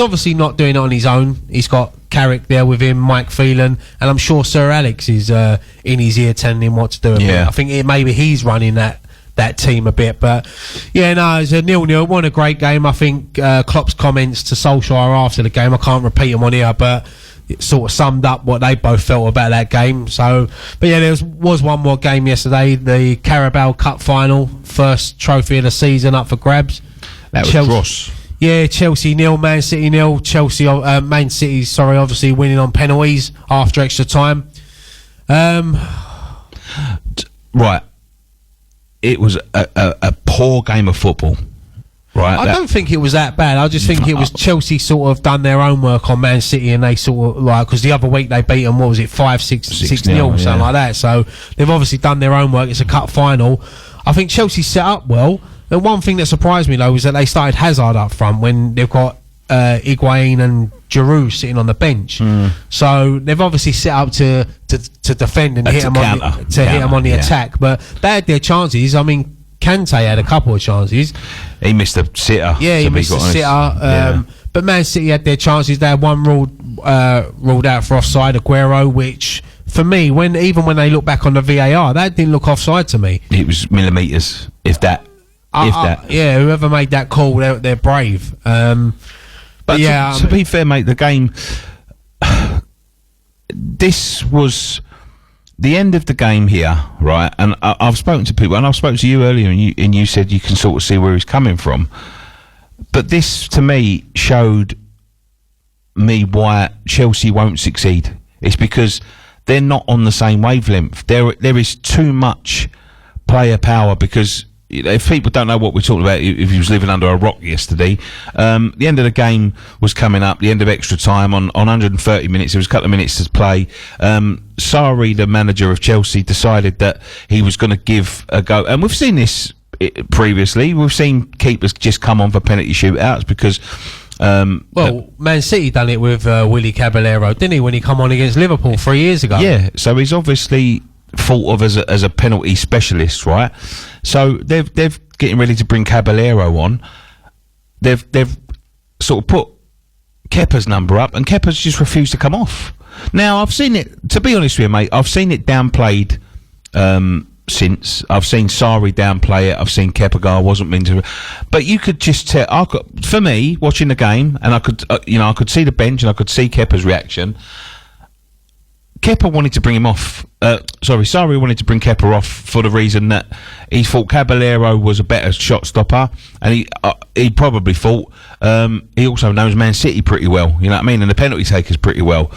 obviously not doing it on his own. He's got Carrick there with him, Mike Phelan, and I'm sure Sir Alex is in his ear telling him what to do. I think maybe he's running that team a bit. But yeah, no, it's a 0-0. What a great game. I think Klopp's comments to Solskjaer after the game, I can't repeat them on here, but it sort of summed up what they both felt about that game. So, but yeah, there was one more game yesterday, the Carabao Cup final, first trophy of the season up for grabs. That was gross. Yeah, Chelsea 0, Man City 0. Man City, obviously winning on penalties after extra time. Right. It was a poor game of football. Right. I don't think it was that bad. I just think it was Chelsea sort of done their own work on Man City, and they sort of because the other week they beat them, what was it, 6-0, something like that. So they've obviously done their own work. It's a cup final. I think Chelsea set up well. The one thing that surprised me though was that they started Hazard up front when they've got Higuain and Giroud sitting on the bench. So they've obviously set up to defend and hit them on the attack. But they had their chances. I mean, Kante had a couple of chances. He missed a sitter. Yeah, he missed a sitter. But Man City had their chances. They had one ruled out for offside, Aguero, which for me, even when they look back on the VAR, that didn't look offside to me. It was millimetres, if that. Yeah, whoever made that call, they're brave. But yeah, to be fair, mate, the game. This was the end of the game here, right? And I've spoken to people, and I've spoken to you earlier, and you said you can sort of see where he's coming from. But this, to me, showed me why Chelsea won't succeed. It's because they're not on the same wavelength. There is too much player power because. If people don't know what we're talking about, if he was living under a rock yesterday, the end of the game was coming up, the end of extra time on 130 minutes. There was a couple of minutes to play. Sarri, the manager of Chelsea, decided that he was going to give a go. And we've seen this previously. We've seen keepers just come on for penalty shootouts because... Man City done it with Willy Caballero, didn't he, when he come on against Liverpool 3 years ago? Yeah, so he's obviously... thought of as a penalty specialist, right? So they've getting ready to bring Caballero on. They've sort of put Kepa's number up, and Kepa's just refused to come off. Now I've seen it. To be honest with you, mate, I've seen it downplayed. Since I've seen Sarri downplay it, I've seen Kepa go, I wasn't meant to, but you could just tell. For me, watching the game, and I could see the bench, and I could see Kepa's reaction. Kepa wanted to bring him off. Sarri wanted to bring Kepa off for the reason that he thought Caballero was a better shot stopper, and he probably thought he also knows Man City pretty well. You know what I mean? And the penalty takers pretty well.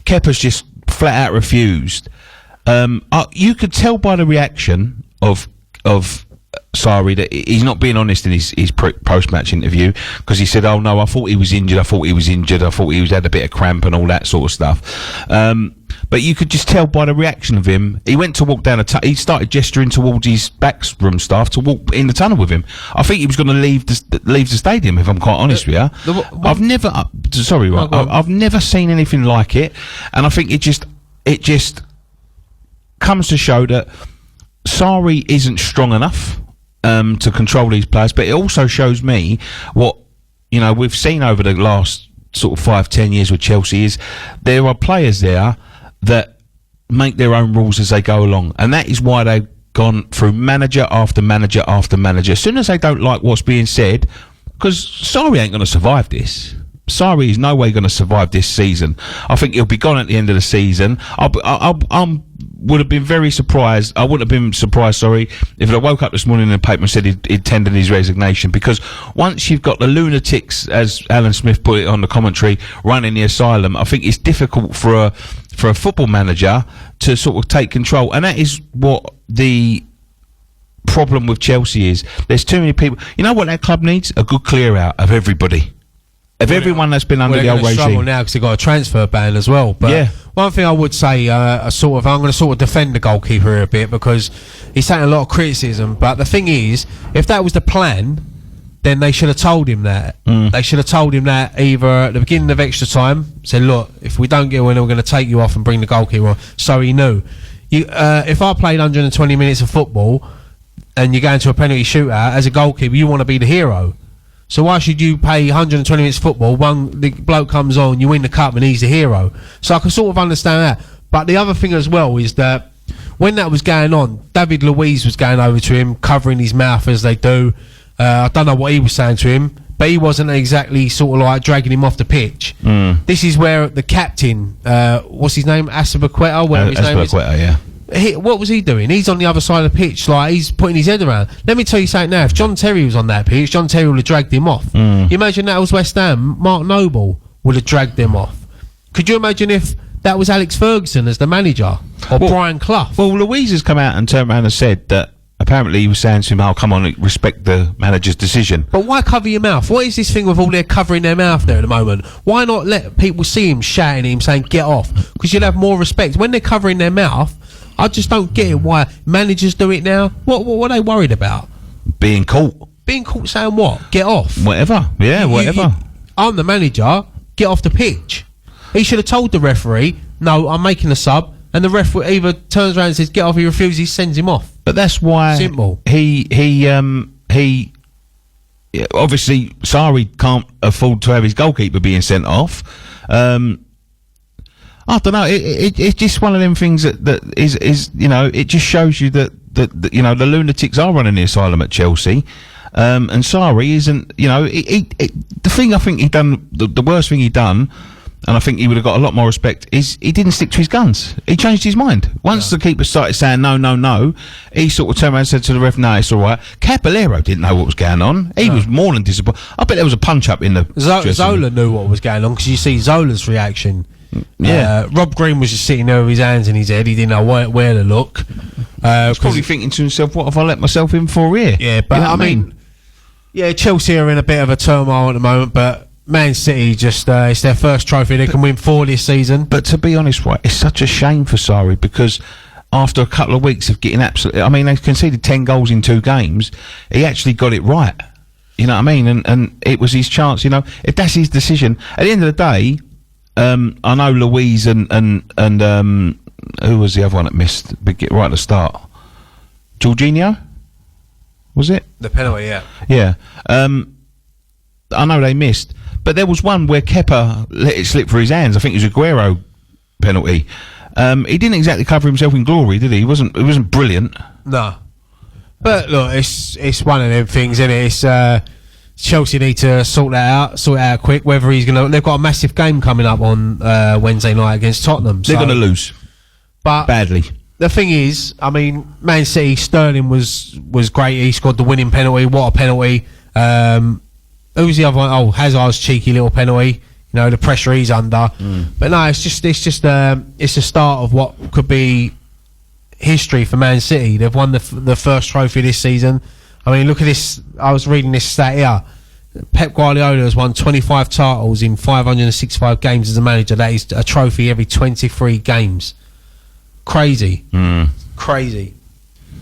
Kepa's just flat out refused. You could tell by the reaction of Sarri that he's not being honest in his post-match interview, because he said, "Oh no, I thought he was injured. I thought he had a bit of cramp and all that sort of stuff." But you could just tell by the reaction of him. He went to walk down he started gesturing towards his backroom staff to walk in the tunnel with him. I think he was going to leave the stadium, if I'm quite honest with you. I've never seen anything like it, and I think it just comes to show that Sarri isn't strong enough to control these players. But it also shows me what we've seen over the last sort of 5-10 years with Chelsea is there are players there that make their own rules as they go along, and that is why they've gone through manager after manager after manager. As soon as they don't like what's being said, because Sarri ain't going to survive this. Sarri is no way going to survive this season. I think he'll be gone at the end of the season. I would have been very surprised. I wouldn't have been surprised, sorry, if I woke up this morning in the paper and said he'd tendered his resignation, because once you've got the lunatics, as Alan Smith put it on the commentary, running the asylum, I think it's difficult for a football manager to sort of take control, and that is what the problem with Chelsea is. There's too many people. You know what that club needs? A good clear out of everybody. Of everyone that's been under Well, the they're old gonna struggle regime. now because they've got a transfer ban as well. But Yeah. one thing I would say, I'm going to sort of defend the goalkeeper here a bit because he's taking a lot of criticism. But the thing is, if that was the plan, then they should have told him that. They should have told him that either at the beginning of extra time, said, look, if we don't get a winner, we're going to take you off and bring the goalkeeper on. So he knew. If I played 120 minutes of football and you're going to a penalty shootout, as a goalkeeper, you want to be the hero. So why should you pay 120 minutes football, the bloke comes on, you win the cup and he's the hero? So I can sort of understand that. But the other thing as well is that when that was going on, David Luiz was going over to him, covering his mouth as they do. I don't know what he was saying to him, but he wasn't exactly sort of like dragging him off the pitch. This is where the captain, what's his name? Asabaqueta, whatever his name is. Yeah. What was he doing? He's on the other side of the pitch, like he's putting his head around. Let me tell you something now. If John Terry was on that pitch, John Terry would have dragged him off. You imagine that was West Ham, Mark Noble would have dragged them off. Could you imagine if that was Alex Ferguson as the manager, or Brian Clough? Well, Louise has come out and turned around and said that apparently he was saying to him, "Oh, come on, respect the manager's decision." But why cover your mouth? What is this thing with all their covering their mouth there at the moment? Why not let people see him shouting at him, saying "get off"? Because you'll have more respect when they're covering their mouth. I just don't get it why managers do it now. What are they worried about? Being caught. Being caught saying what? Get off. Whatever. Yeah, whatever. I'm the manager. Get off the pitch. He should have told the referee, no, I'm making a sub. And the referee either turns around and says, get off. He refuses, he sends him off. But that's why Simple. He obviously Sarri can't afford to have his goalkeeper being sent off. I don't know. It's just one of them things that is it just shows you that the lunatics are running the asylum at Chelsea, and Sarri isn't. The thing I think he done, the worst thing he done, and I think he would have got a lot more respect, is he didn't stick to his guns. He changed his mind once the keeper started saying no. He sort of turned around and said to the ref, "No, it's all right." Caballero didn't know what was going on. He was more than disappointed. I bet there was a punch up in the Zola knew what was going on because you see Zola's reaction. Yeah, Rob Green was just sitting there with his hands in his head. He didn't know where to look. He's probably thinking to himself, "What have I let myself in for here?" Yeah, but I mean, Chelsea are in a bit of a turmoil at the moment, but Man City just it's their first trophy. They can win 4 this season. But to be honest, right, it's such a shame for Sarri because after a couple of weeks of getting absolutely, I mean, they conceded 10 goals in 2 games. He actually got it right. You know what I mean? And it was his chance. If that's his decision, at the end of the day. I know Louise and who was the other one that missed right at the start? Jorginho? Was it? The penalty, yeah. Yeah. I know they missed, but there was one where Kepa let it slip through his hands. I think it was a Aguero penalty. He didn't exactly cover himself in glory, did he? He wasn't brilliant. No. But look, it's one of them things, isn't it? It's Chelsea need to sort it out quick. Whether they've got a massive game coming up on Wednesday night against Tottenham. They're going to lose, but badly. The thing is, I mean, Man City, Sterling was great. He scored the winning penalty. What a penalty! Who was the other one? Oh, Hazard's cheeky little penalty. The pressure he's under. But no, it's the start of what could be history for Man City. They've won the first trophy this season. I mean, look at this. I was reading this stat here. Pep Guardiola has won 25 titles in 565 games as a manager. That is a trophy every 23 games. Crazy. Crazy.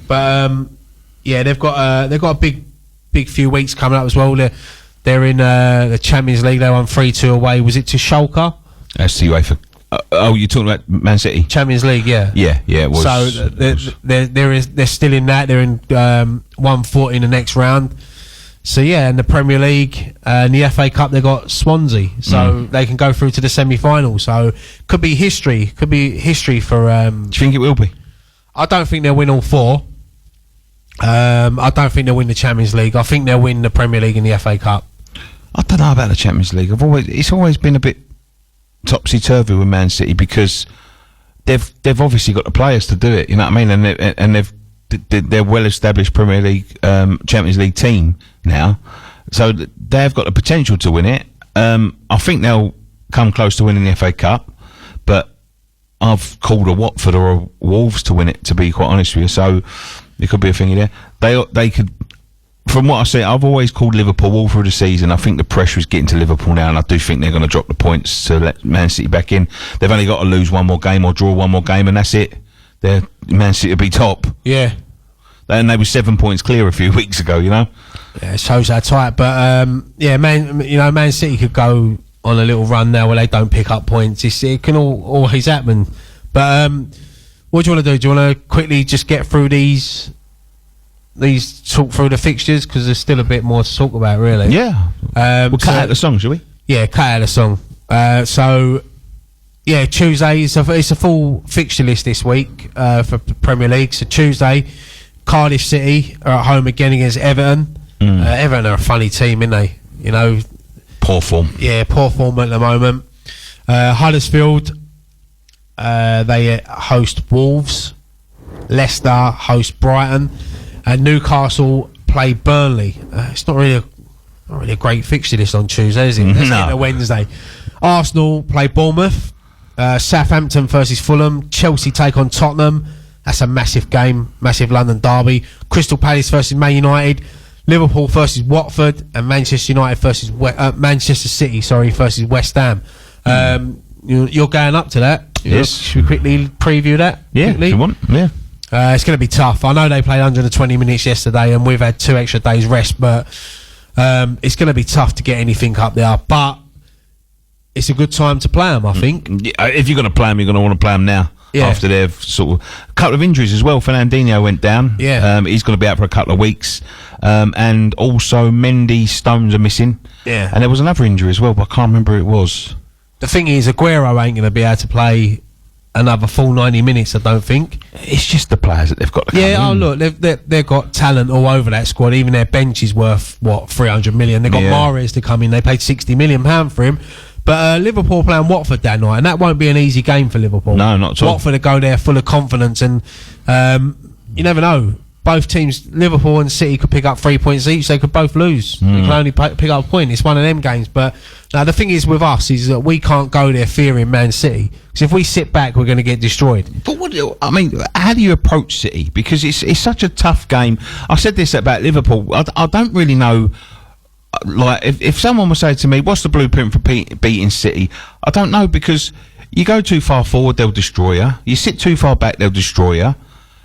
But, they've got a big few weeks coming up as well. They're in the Champions League. They won 3-2 away. Was it to Schalke? That's the UEFA. You're talking about Man City? Champions League, yeah. Yeah, it was. So they're still in that. They're in 1-4 in the next round. So yeah, in the Premier League and the FA Cup, they got Swansea, so they can go through to the semi-final. So could be history. Could be history for. Do you think it will be? I don't think they'll win all 4. I don't think they'll win the Champions League. I think they'll win the Premier League and the FA Cup. I don't know about the Champions League. It's always been a bit topsy-turvy with Man City because they've obviously got the players to do it, you know what I mean, and they're well-established Premier League Champions League team now, so they've got the potential to win it. I think they'll come close to winning the FA Cup, but I've called a Watford or a Wolves to win it, to be quite honest with you, so there could be a thing in there. They could from what I see, I've always called Liverpool all through the season. I think the pressure is getting to Liverpool now, and I do think they're going to drop the points to let Man City back in. They've only got to lose one more game or draw one more game, and that's it. Man City will be top. Yeah. And they were 7 points clear a few weeks ago, you know? Yeah, it shows how tight. But, Man City could go on a little run now where they don't pick up points. It can always happen. But what do you want to do? Do you want to quickly just get through these talk through the fixtures, because there's still a bit more to talk about, really. Yeah. We'll cut out the song, shall we? Yeah, cut out the song. Tuesday it's a full fixture list this week for Premier League. So Tuesday, Cardiff City are at home again against Everton. Everton are a funny team, aren't they? You know, poor form. Yeah, poor form at the moment. Huddersfield, they host Wolves. Leicester host Brighton. And Newcastle play Burnley. It's not really a great fixture list on Tuesday, is it? Let's get to Wednesday. Arsenal play Bournemouth. Southampton versus Fulham. Chelsea take on Tottenham. That's a massive game, massive London derby. Crystal Palace versus Man United. Liverpool versus Watford, and Manchester United versus Manchester City. Versus West Ham. You're going up to that. Yes. Should we quickly preview that? Yeah, quickly? if you want. Yeah. It's going to be tough. I know they played 120 minutes yesterday, and we've had 2 extra days rest, but it's going to be tough to get anything up there. But it's a good time to play them, I think. If you're going to play them, you're going to want to play them now. Yeah. After they've sort of a couple of injuries as well. Fernandinho went down. Yeah. He's going to be out for a couple of weeks. And also Mendy, Stones are missing. Yeah. And there was another injury as well, but I can't remember who it was. The thing is, Aguero ain't going to be able to play another full 90 minutes, I don't think. It's just the players that they've got to come in. Look, they've got talent all over that squad. Even their bench is worth, 300 million. They've got Mahrez to come in. They paid £60 million for him. But Liverpool playing Watford that night, and that won't be an easy game for Liverpool. No, not at all. Watford to go there full of confidence, and you never know. Both teams, Liverpool and City, could pick up 3 points each. They could both lose. They can only pick up a point. It's one of them games. But now the thing is with us is that we can't go there fearing Man City, because if we sit back, we're going to get destroyed. But how do you approach City? Because it's such a tough game. I said this about Liverpool. I don't really know. Like, if someone would say to me, what's the blueprint for beating City? I don't know, because you go too far forward, they'll destroy you. You sit too far back, they'll destroy you.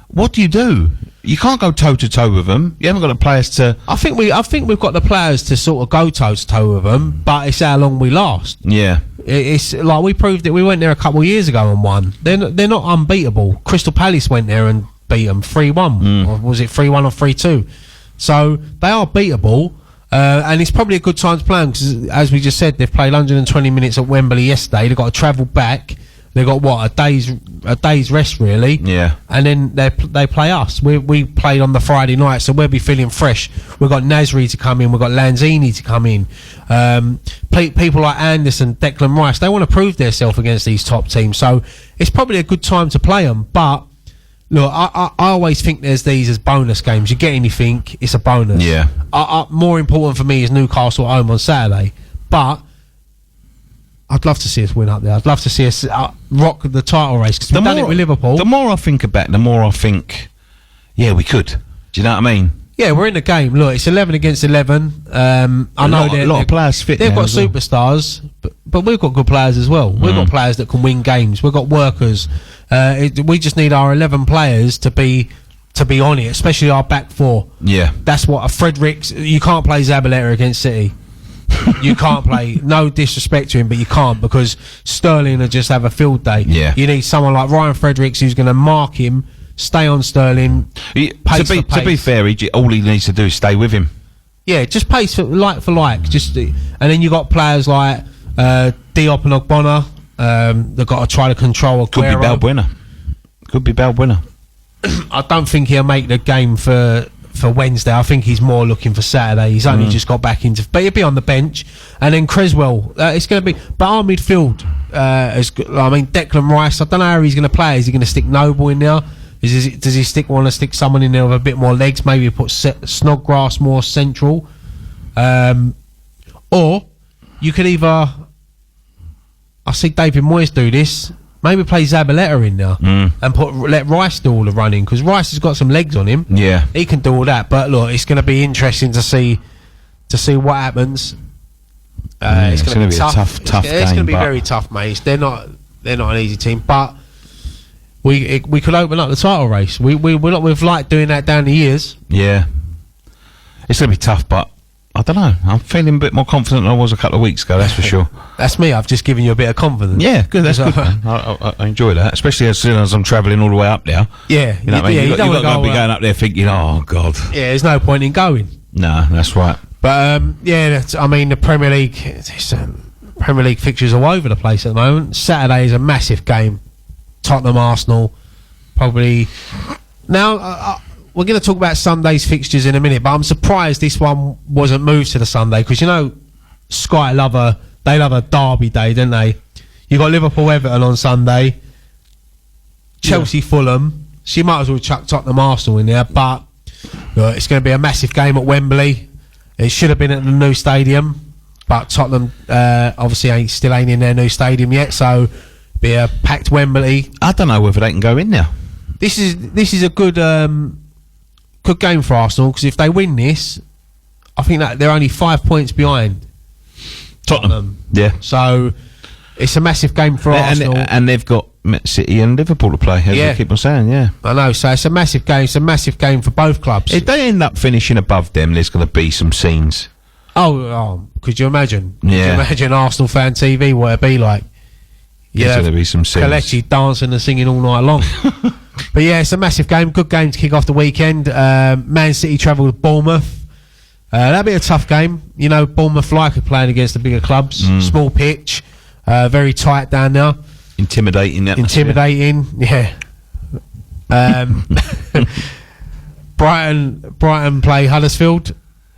What do? You can't go toe to toe with them. You haven't got the players to. I think we've got the players to sort of go toe to toe with them, but it's how long we last. Yeah, it's like we proved it. We went there a couple of years ago and won. They're not unbeatable. Crystal Palace went there and beat them 3-1, or was it 3-1 or 3-2? So they are beatable. And it's probably a good time to play them, because, as we just said, they've played 120 minutes at Wembley yesterday. They've got to travel back. They've got a day's rest, really. Yeah. And then they play us. We played on the Friday night, so we'll be feeling fresh. We've got Nasri to come in. We've got Lanzini to come in. People like Anderson, Declan Rice, they want to prove themselves against these top teams. So it's probably a good time to play them. But look, I always think there's these as bonus games. You get anything, it's a bonus. Yeah. More important for me is Newcastle at home on Saturday. But I'd love to see us win up there. I'd love to see us rock the title race, because we've done it with Liverpool. The more I think about it, the more I think, yeah, we could. Do you know what I mean? Yeah, we're in the game. Look, it's 11 against 11. I know a lot of players fit. They've got superstars, but we've got good players as well. We've got players that can win games. We've got workers. We just need our 11 players to be on it, especially our back four. Yeah, that's what a Fredericks. You can't play Zabaleta against City. You can't play. No disrespect to him, but you can't, because Sterling will just have a field day. Yeah, you need someone like Ryan Fredericks who's going to mark him. Stay on Sterling. To be fair, all he needs to do is stay with him. Yeah, just pace for like. And then you got players like Diop and Ogbonna. They've got to try to control Aguero. Could be Balbuena. I don't think he'll make the game for Wednesday. I think he's more looking for Saturday. He's only just got back into, but he'll be on the bench. And then Creswell, it's going to be. But our midfield, Declan Rice. I don't know how he's going to play. Is he going to stick Noble in there? Does he want to stick someone in there with a bit more legs? Maybe put Snodgrass more central. Or you could either. I see David Moyes do this. maybe play Zabaleta in there and let Rice do all the running, because Rice has got some legs on him. Yeah, he can do all that. But look, it's going to be interesting to see what happens. It's going to be tough. It's going to be very tough, mate. They're not an easy team, but we could open up the title race. We've liked doing that down the years. Yeah, it's going to be tough, but I don't know. I'm feeling a bit more confident than I was a couple of weeks ago. That's for sure. That's me. I've just given you a bit of confidence. Yeah, good. That's good. Man. I enjoy that, especially as soon as I'm travelling all the way up there. Yeah, you know what I mean. You don't want to be going up there thinking, "Oh God." Yeah, there's no point in going. No, that's right. But I mean, the Premier League, Premier League fixtures are all over the place at the moment. Saturday is a massive game. Tottenham, Arsenal, probably. Now we're going to talk about Sunday's fixtures in a minute, but I'm surprised this one wasn't moved to the Sunday, because you know Sky love a derby day, don't they? You got Liverpool Everton on Sunday, Chelsea Fulham. So you might as well chuck Tottenham Arsenal in there, but look, it's going to be a massive game at Wembley. It should have been at the new stadium, but Tottenham obviously still ain't in their new stadium yet, so be a packed Wembley. I don't know whether they can go in now. This is a good game for Arsenal, because if they win this, I think that they're only 5 points behind Tottenham. Yeah, so it's a massive game for Arsenal, and they've got City and Liverpool to play, as we keep on saying. Yeah, I know. So it's a massive game. It's a massive game for both clubs. If they end up finishing above them, there's going to be some scenes. Oh, could you imagine? Yeah. Could you imagine Arsenal fan TV? What it'd be like? Yeah, there's going to be some scenes. Kelechi dancing and singing all night long. But yeah, it's a massive game. Good game to kick off the weekend. Man City travel to Bournemouth. That'll be a tough game. You know, Bournemouth like playing against the bigger clubs. Small pitch, very tight down there. Intimidating, yeah. Brighton play Huddersfield.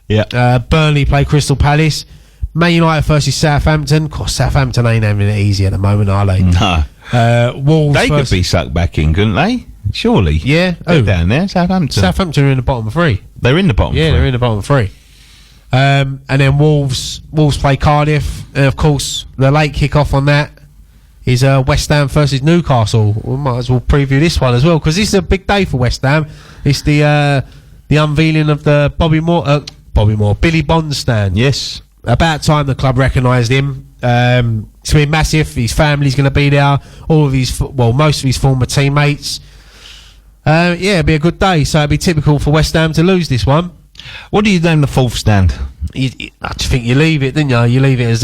Yeah. Burnley play Crystal Palace. Man United versus Southampton. Of course, Southampton ain't having it easy at the moment, are they? No. Wolves. They could be sucked back in, couldn't they? Surely. Yeah. They're down there, Southampton. Southampton are in the bottom 3. They're in the bottom 3. Yeah, they're in the bottom 3. And then Wolves play Cardiff. And of course, the late kick-off on that is West Ham versus Newcastle. We might as well preview this one as well, because this is a big day for West Ham. It's the unveiling of the Billy Bond stand. Yes. About time the club recognised him. It's going to be massive. His family's going to be there. Most of his former teammates. It'll be a good day. So it'll be typical for West Ham to lose this one. What do you name the 4th stand? I just think you leave it, didn't you? You leave it as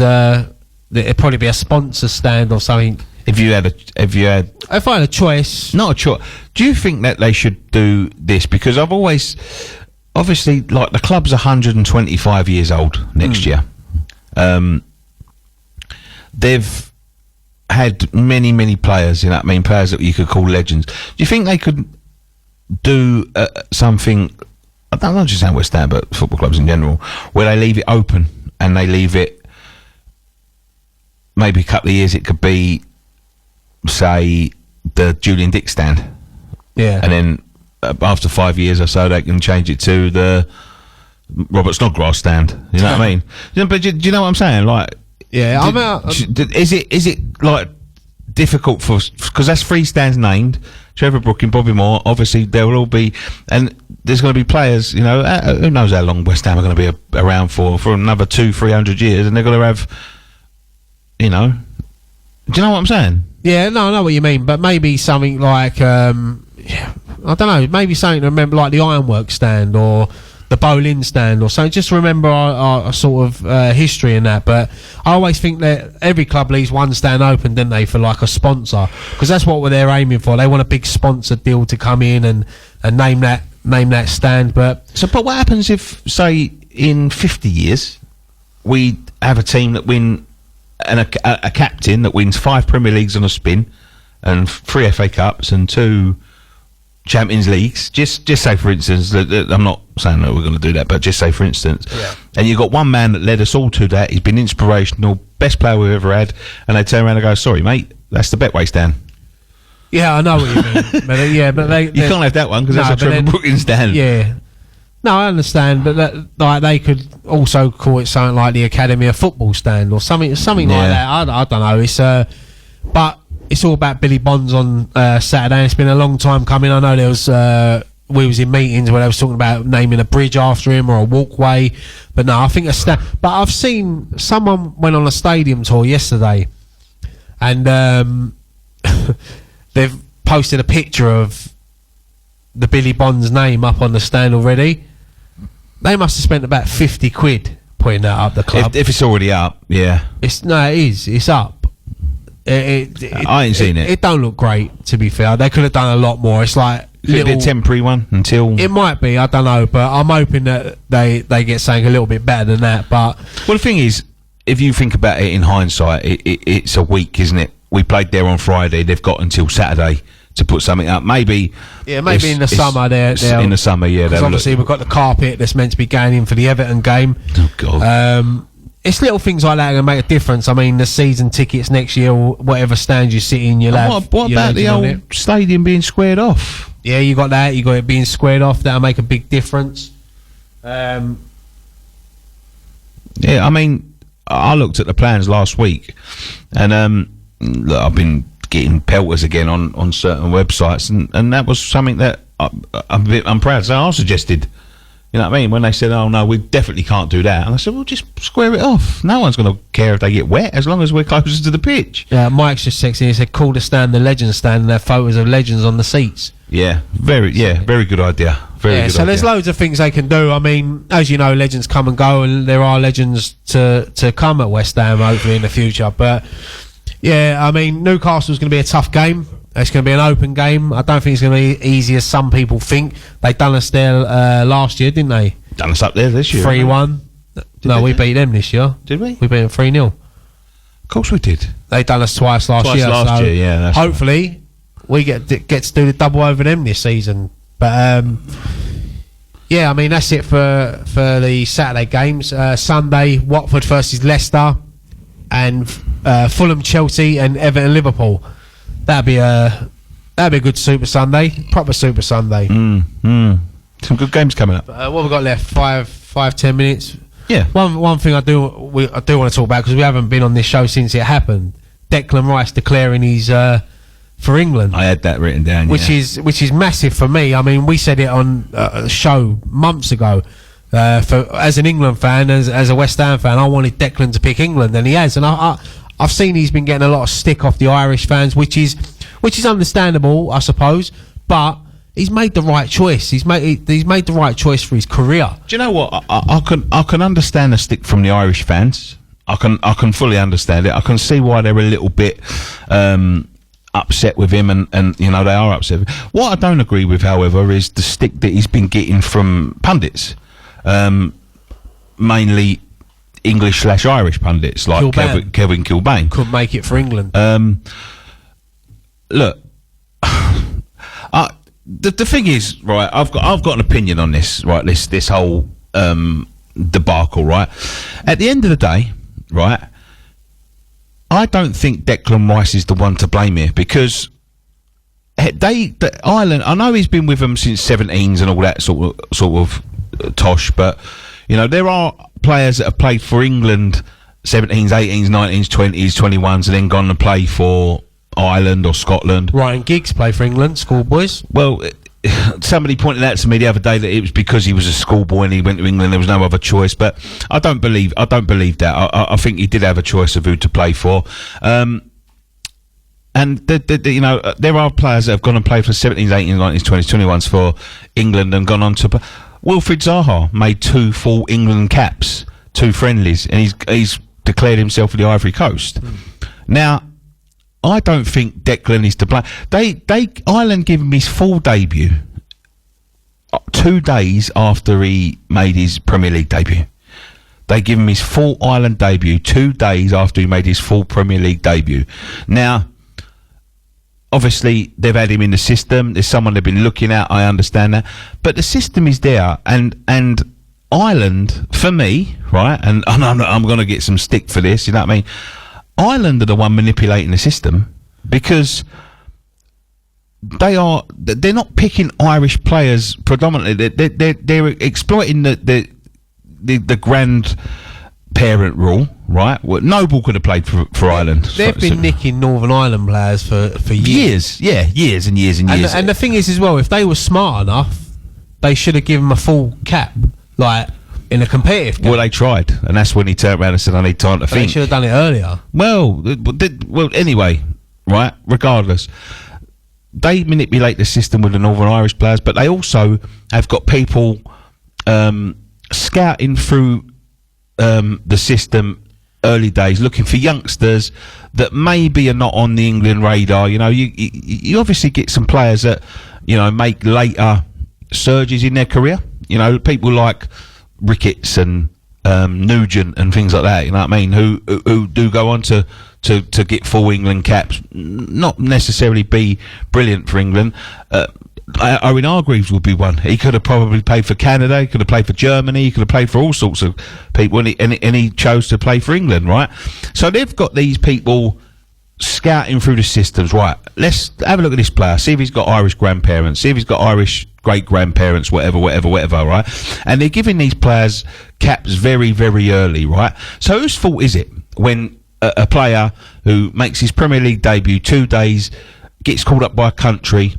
it'd probably be a sponsor stand or something. If I had a choice, not a choice. Do you think that they should do this? Because I've obviously, like, the club's 125 years old next year. They've had many players, you know what I mean, players that you could call legends. Do you think they could do something, I don't know, just saying West Ham, but football clubs in general, where they leave it open and they leave it, maybe a couple of years it could be, say, the Julian Dick stand. Yeah. And then after 5 years or so, they can change it to the Robert Snodgrass stand. You know what I mean? But do you know what I'm saying? Like, yeah, is it like difficult because that's 3 stands named: Trevor Brooking, Bobby Moore. Obviously, there will all be, and there's going to be players. You know, who knows how long West Ham are going to be around for another 200-300 years, and they're going to have, you know. Do you know what I'm saying? Yeah, no, I know what you mean, but maybe something like, I don't know, maybe something to remember, like the Ironworks stand or the Boleyn stand or something. Just remember our sort of history in that. But I always think that every club leaves one stand open, don't they, for like a sponsor, because that's what they're aiming for. They want a big sponsor deal to come in and name that stand. But what happens if, say, in 50 years we have a team that win and a captain that wins 5 Premier Leagues on a spin and 3 FA Cups and 2 Champions Leagues, just say for instance that I'm not saying that we're going to do that, but just say for instance, and you've got one man that led us all to that, he's been inspirational, best player we've ever had, and they turn around and go, sorry mate, that's the Betway stand. Yeah, I know what you mean. but you can't have that one because that's a Trevor Brooking stand. Yeah, no, I understand, but like they could also call it something like the Academy of Football stand or something like that. I don't know. It's but it's all about Billy Bonds on Saturday. It's been a long time coming. I know there was we was in meetings where they was talking about naming a bridge after him or a walkway, but no, I think but I've seen someone went on a stadium tour yesterday, and they've posted a picture of the Billy Bonds name up on the stand already. They must have spent about 50 quid putting that up the club. If it's already up, yeah. It's up. I ain't seen it. It don't look great, to be fair. They could have done a lot more. It's like Could it be a temporary one until? It might be, I don't know, but I'm hoping that they get something a little bit better than that. But well, the thing is, if you think about it in hindsight, it's a week, isn't it? We played there on Friday. They've got until Saturday to put something up. Maybe in the summer. In the summer, yeah. Because obviously we've got the carpet that's meant to be going in for the Everton game. Oh God. It's little things like that that make a difference. I mean, the season tickets next year, or whatever stand you sit in, you'll have. What about the old stadium being squared off? Yeah, you got that. You got it being squared off. That'll make a big difference. Yeah, I mean, I looked at the plans last week, and look, I've been getting pelters again on certain websites, and that was something that I'm proud to say I suggested. You know what I mean? When they said, "Oh no, we definitely can't do that," and I said, "Well, just square it off. No one's going to care if they get wet as long as we're closer to the pitch." Yeah, Mike's just sexy. He said, "Call the stand the legends stand," and there are photos of legends on the seats. Yeah, very good idea. Very good. So there's loads of things they can do. I mean, as you know, legends come and go, and there are legends to come at West Ham hopefully in the future. But yeah, I mean, Newcastle's going to be a tough game. It's going to be an open game. I don't think it's going to be easy as some people think. They done us there last year, didn't they? Done us up there this year. 3-1. No, we beat them this year. Did we? We beat them 3-0. Of course we did. They done us twice last year. Yeah. That's hopefully we get to do the double over them this season. But yeah, I mean that's it for the Saturday games. Sunday, Watford versus Leicester, and Fulham, Chelsea, and Everton, Liverpool. That'd be a good Super Sunday, proper Super Sunday. Some good games coming up. What have we got left? 5-10 minutes. Yeah. One thing I do want to talk about, because we haven't been on this show since it happened. Declan Rice declaring he's for England. I had that written down. Which is massive for me. I mean, we said it on a show months ago. As an England fan, as a West Ham fan, I wanted Declan to pick England, and he has. And I've seen he's been getting a lot of stick off the Irish fans, which is understandable, I suppose. But he's made the right choice. He's made the right choice for his career. Do you know what? I can understand the stick from the Irish fans. I can fully understand it. I can see why they're a little bit upset with him, and you know they are upset with him. What I don't agree with, however, is the stick that he's been getting from pundits, mainly English/Irish pundits like Kevin Kilbane. Couldn't make it for England. Look, the thing is, right, I've got an opinion on this, right, this whole debacle, right. At the end of the day, right, I don't think Declan Rice is the one to blame here, because Ireland, I know he's been with them since 17s and all that sort of tosh, but you know there are players that have played for England 17s, 18s, 19s, 20s, 21s, and then gone and play for Ireland or Scotland. Ryan Giggs played for England, schoolboys. Well, somebody pointed out to me the other day that it was because he was a schoolboy and he went to England. There was no other choice, but I don't believe that. I think he did have a choice of who to play for. And you know, there are players that have gone and played for 17s, 18s, 19s, 20s, 21s for England and gone on to. Wilfried Zaha made 2 full England caps, 2 friendlies, and he's declared himself for the Ivory Coast. Now, I don't think Declan is to blame. Ireland gave him his full debut 2 days after he made his Premier League debut. They give him his full Ireland debut 2 days after he made his full Premier League debut. Now, obviously, they've had him in the system. There's someone they've been looking at. I understand that. But the system is there. And Ireland, for me, right, and I'm going to get some stick for this, you know what I mean? Ireland are the one manipulating the system, because they're not picking Irish players predominantly. They're exploiting the grandparent rule, right? Well, Noble could have played for Ireland. They've been nicking Northern Ireland players for years. Years and years and years. And the thing is as well, if they were smart enough, they should have given him a full cap, like in a competitive game. Well, they tried, and that's when he turned around and said, "I need time to think." They should have done it earlier. Well, anyway, right? Regardless, they manipulate the system with the Northern Irish players, but they also have got people scouting through the system early days, looking for youngsters that maybe are not on the England radar. You know, you obviously get some players that, you know, make later surges in their career. You know, people like Ricketts and Nugent and things like that. You know what I mean? Who do go on to get full England caps, not necessarily be brilliant for England. Owen Hargreaves would be one. He could have probably played for Canada, he could have played for Germany, he could have played for all sorts of people, and he chose to play for England, right? So they've got these people scouting through the systems, right? Let's have a look at this player, see if he's got Irish grandparents, see if he's got Irish great-grandparents, whatever, right? And they're giving these players caps very, very early, right? So whose fault is it when a player who makes his Premier League debut 2 days gets called up by a country?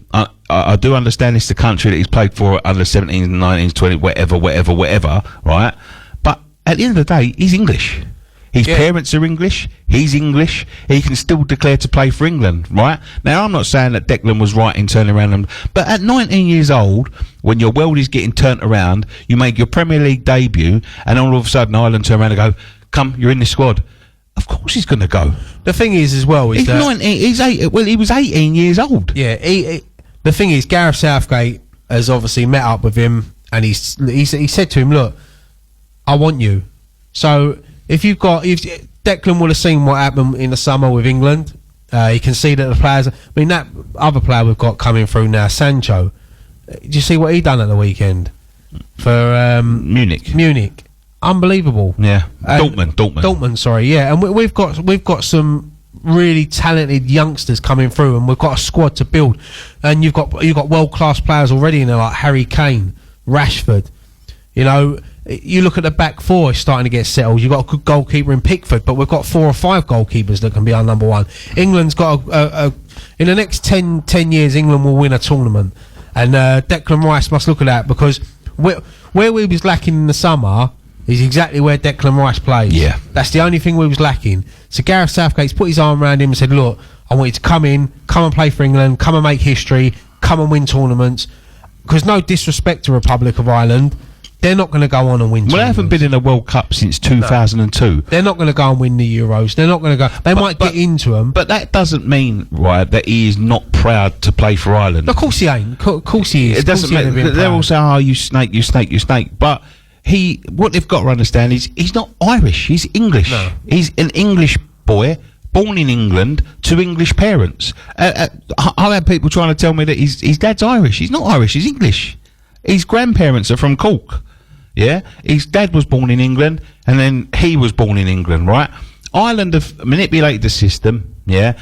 I do understand it's the country that he's played for under 17s, 19s, 20s, whatever, right? But at the end of the day, he's English. His parents are English. He's English. He can still declare to play for England, right? Now, I'm not saying that Declan was right in turning around, but at 19 years old, when your world is getting turned around, you make your Premier League debut, and all of a sudden Ireland turn around and go, "Come, you're in the squad." Of course he's going to go. The thing is as well, he's 19. He was 18 years old. Yeah. The thing is, Gareth Southgate has obviously met up with him, and he said to him, "Look, I want you." So if Declan would have seen what happened in the summer with England, he can see that the players. I mean, that other player we've got coming through now, Sancho. Did you see what he done at the weekend for Munich? Unbelievable. Yeah. Dortmund. Sorry. Yeah, and we've got some really talented youngsters coming through, and we've got a squad to build. And you've got world class players already in there, like Harry Kane, Rashford. You know, you look at the back four, it's starting to get settled. You've got a good goalkeeper in Pickford, but we've got 4 or 5 goalkeepers that can be our number one. England's got in the next 10 years, England will win a tournament, and Declan Rice must look at that, because where we was lacking in the summer is exactly where Declan Rice plays. Yeah. That's the only thing we was lacking. So Gareth Southgate's put his arm around him and said, "Look, I want you to come and play for England, come and make history, come and win tournaments." Because no disrespect to Republic of Ireland, they're not going to go on and win tournaments. They haven't been in a World Cup since 2002. No. They're not going to go and win the Euros. They're not going to go. They might get into them. But that doesn't mean, right, that he is not proud to play for Ireland. Of course he ain't. Of course he is. It doesn't matter. They're all saying, "Oh, you snake, you snake, you snake." But what they've got to understand is he's not Irish. He's English. No. He's an English boy, born in England to English parents. I've had people trying to tell me that his dad's Irish. He's not Irish. He's English. His grandparents are from Cork. Yeah, his dad was born in England, and then he was born in England. Right? Ireland have manipulated the system. Yeah.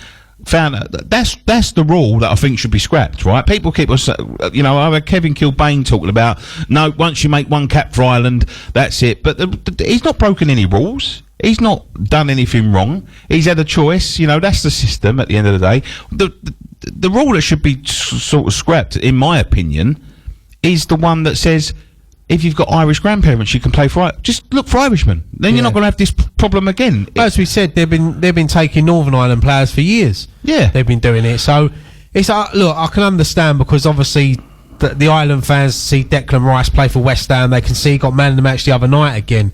Found that's the rule that I think should be scrapped, right? People keep us, you know, I heard Kevin Kilbane talking about, no, once you make 1 cap for Ireland, that's it. But he's not broken any rules. He's not done anything wrong. He's had a choice. You know, that's the system at the end of the day. The rule that should be sort of scrapped, in my opinion, is the one that says, if you've got Irish grandparents, you can play for. Just look for Irishmen. Then you're not going to have this problem again. As we said, they've been taking Northern Ireland players for years. Yeah, they've been doing it. So it's look, I can understand, because obviously the Ireland fans see Declan Rice play for West Ham. They can see he got man of the match the other night again.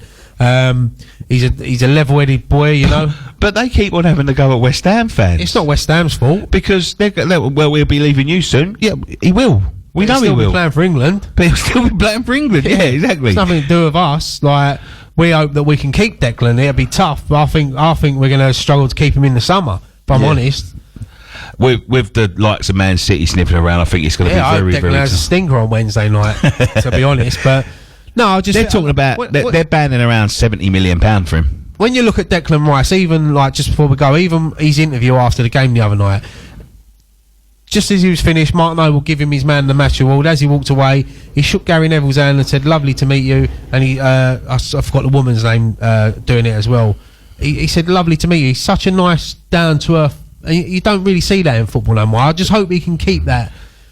He's a level-headed boy, you know. But they keep on having to go at West Ham fans. It's not West Ham's fault, because we'll be leaving you soon. Yeah, he will. We know he will. He'll still be playing for England. But he'll still be playing for England. Yeah, exactly. It's nothing to do with us. Like, we hope that we can keep Declan. It'll be tough, but I think we're going to struggle to keep him in the summer, if I'm honest. With the likes of Man City sniffing around, I think it's going to be very, Declan very has a stinker on Wednesday night, to be honest. But no, they're talking about they're banning around £70 million for him. When you look at Declan Rice, even like just before we go, even his interview after the game the other night, just as he was finished, Mark Noble give him his man of the match award. As he walked away, he shook Gary Neville's hand and said, "Lovely to meet you." And I forgot the woman's name doing it as well. he said, lovely to meet you. He's such a nice, down to earth. You don't really see that in football no more. I just hope he can keep that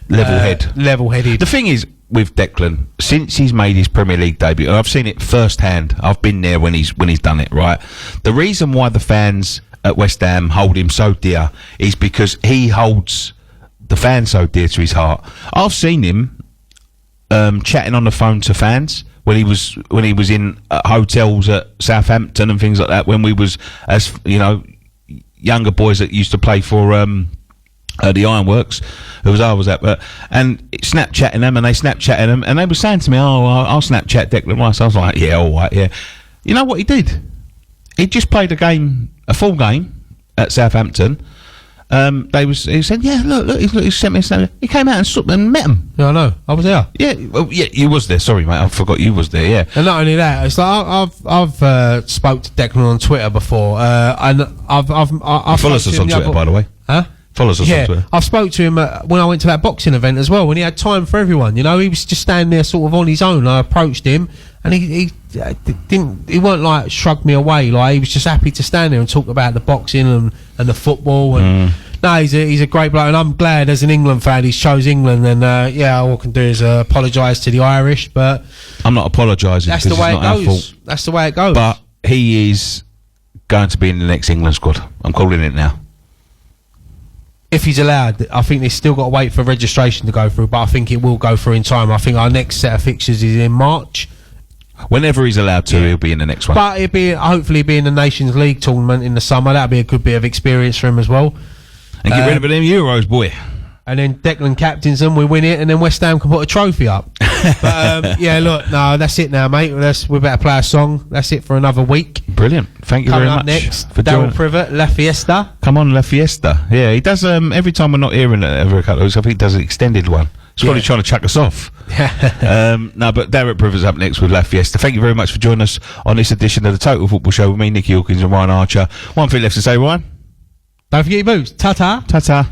level-headed. The thing is with Declan, since he's made his Premier League debut, and I've seen it firsthand. I've been there when he's done it. Right, the reason why the fans at West Ham hold him so dear is because he holds the fans so dear to his heart. I've seen him chatting on the phone to fans when he was in hotels at Southampton and things like that. When we was, as you know, younger boys that used to play for the Ironworks, who was I was at, and Snapchatting them, and they Snapchatting them, and they were saying to me, "Oh, I'll Snapchat Declan Rice." I was like, "Yeah, all right, yeah." You know what he did? He just played a full game at Southampton. He said, "Yeah, look, he sent me a snap." He came out and met him. Yeah, I know. I was there. Yeah, well, yeah, you was there. Sorry, mate, I forgot you was there. Yeah, and not only that, it's like I've spoke to Declan on Twitter before, and I've follow us on Twitter, by the way. Huh? Follow us on Twitter. I spoke to him when I went to that boxing event as well, when he had time for everyone. You know, he was just standing there sort of on his own. I approached him, and he weren't like shrugged me away. Like, he was just happy to stand there and talk about the boxing and the football. And no, he's a great bloke, and I'm glad as an England fan he's chose England. And all I can do is apologise to the Irish, but I'm not apologising. That's the way it goes. That's the way it goes. But he is going to be in the next England squad. I'm calling it now. If he's allowed, I think they've still got to wait for registration to go through, but I think it will go through in time. I think our next set of fixtures is in March. Whenever he's allowed to, he'll be in the next one. But hopefully be in the Nations League tournament in the summer. That'll be a good bit of experience for him as well. And get rid of them Euros, boy. And then Declan captains them, we win it, and then West Ham can put a trophy up. But look, no, that's it now, mate. We better play a song. That's it for another week. Brilliant. Thank you Coming very up much. next, Daryl Privet, La Fiesta. Come on, La Fiesta. Yeah, he does, every time we're not hearing it every couple of weeks, I think he does an extended one. He's probably trying to chuck us off. No, but Derek Privet's up next with La Fiesta. Thank you very much for joining us on this edition of the Total Football Show with me, Nicky Hawkins and Ryan Archer. One thing left to say, Ryan. Don't forget your boots. Ta-ta. Ta-ta.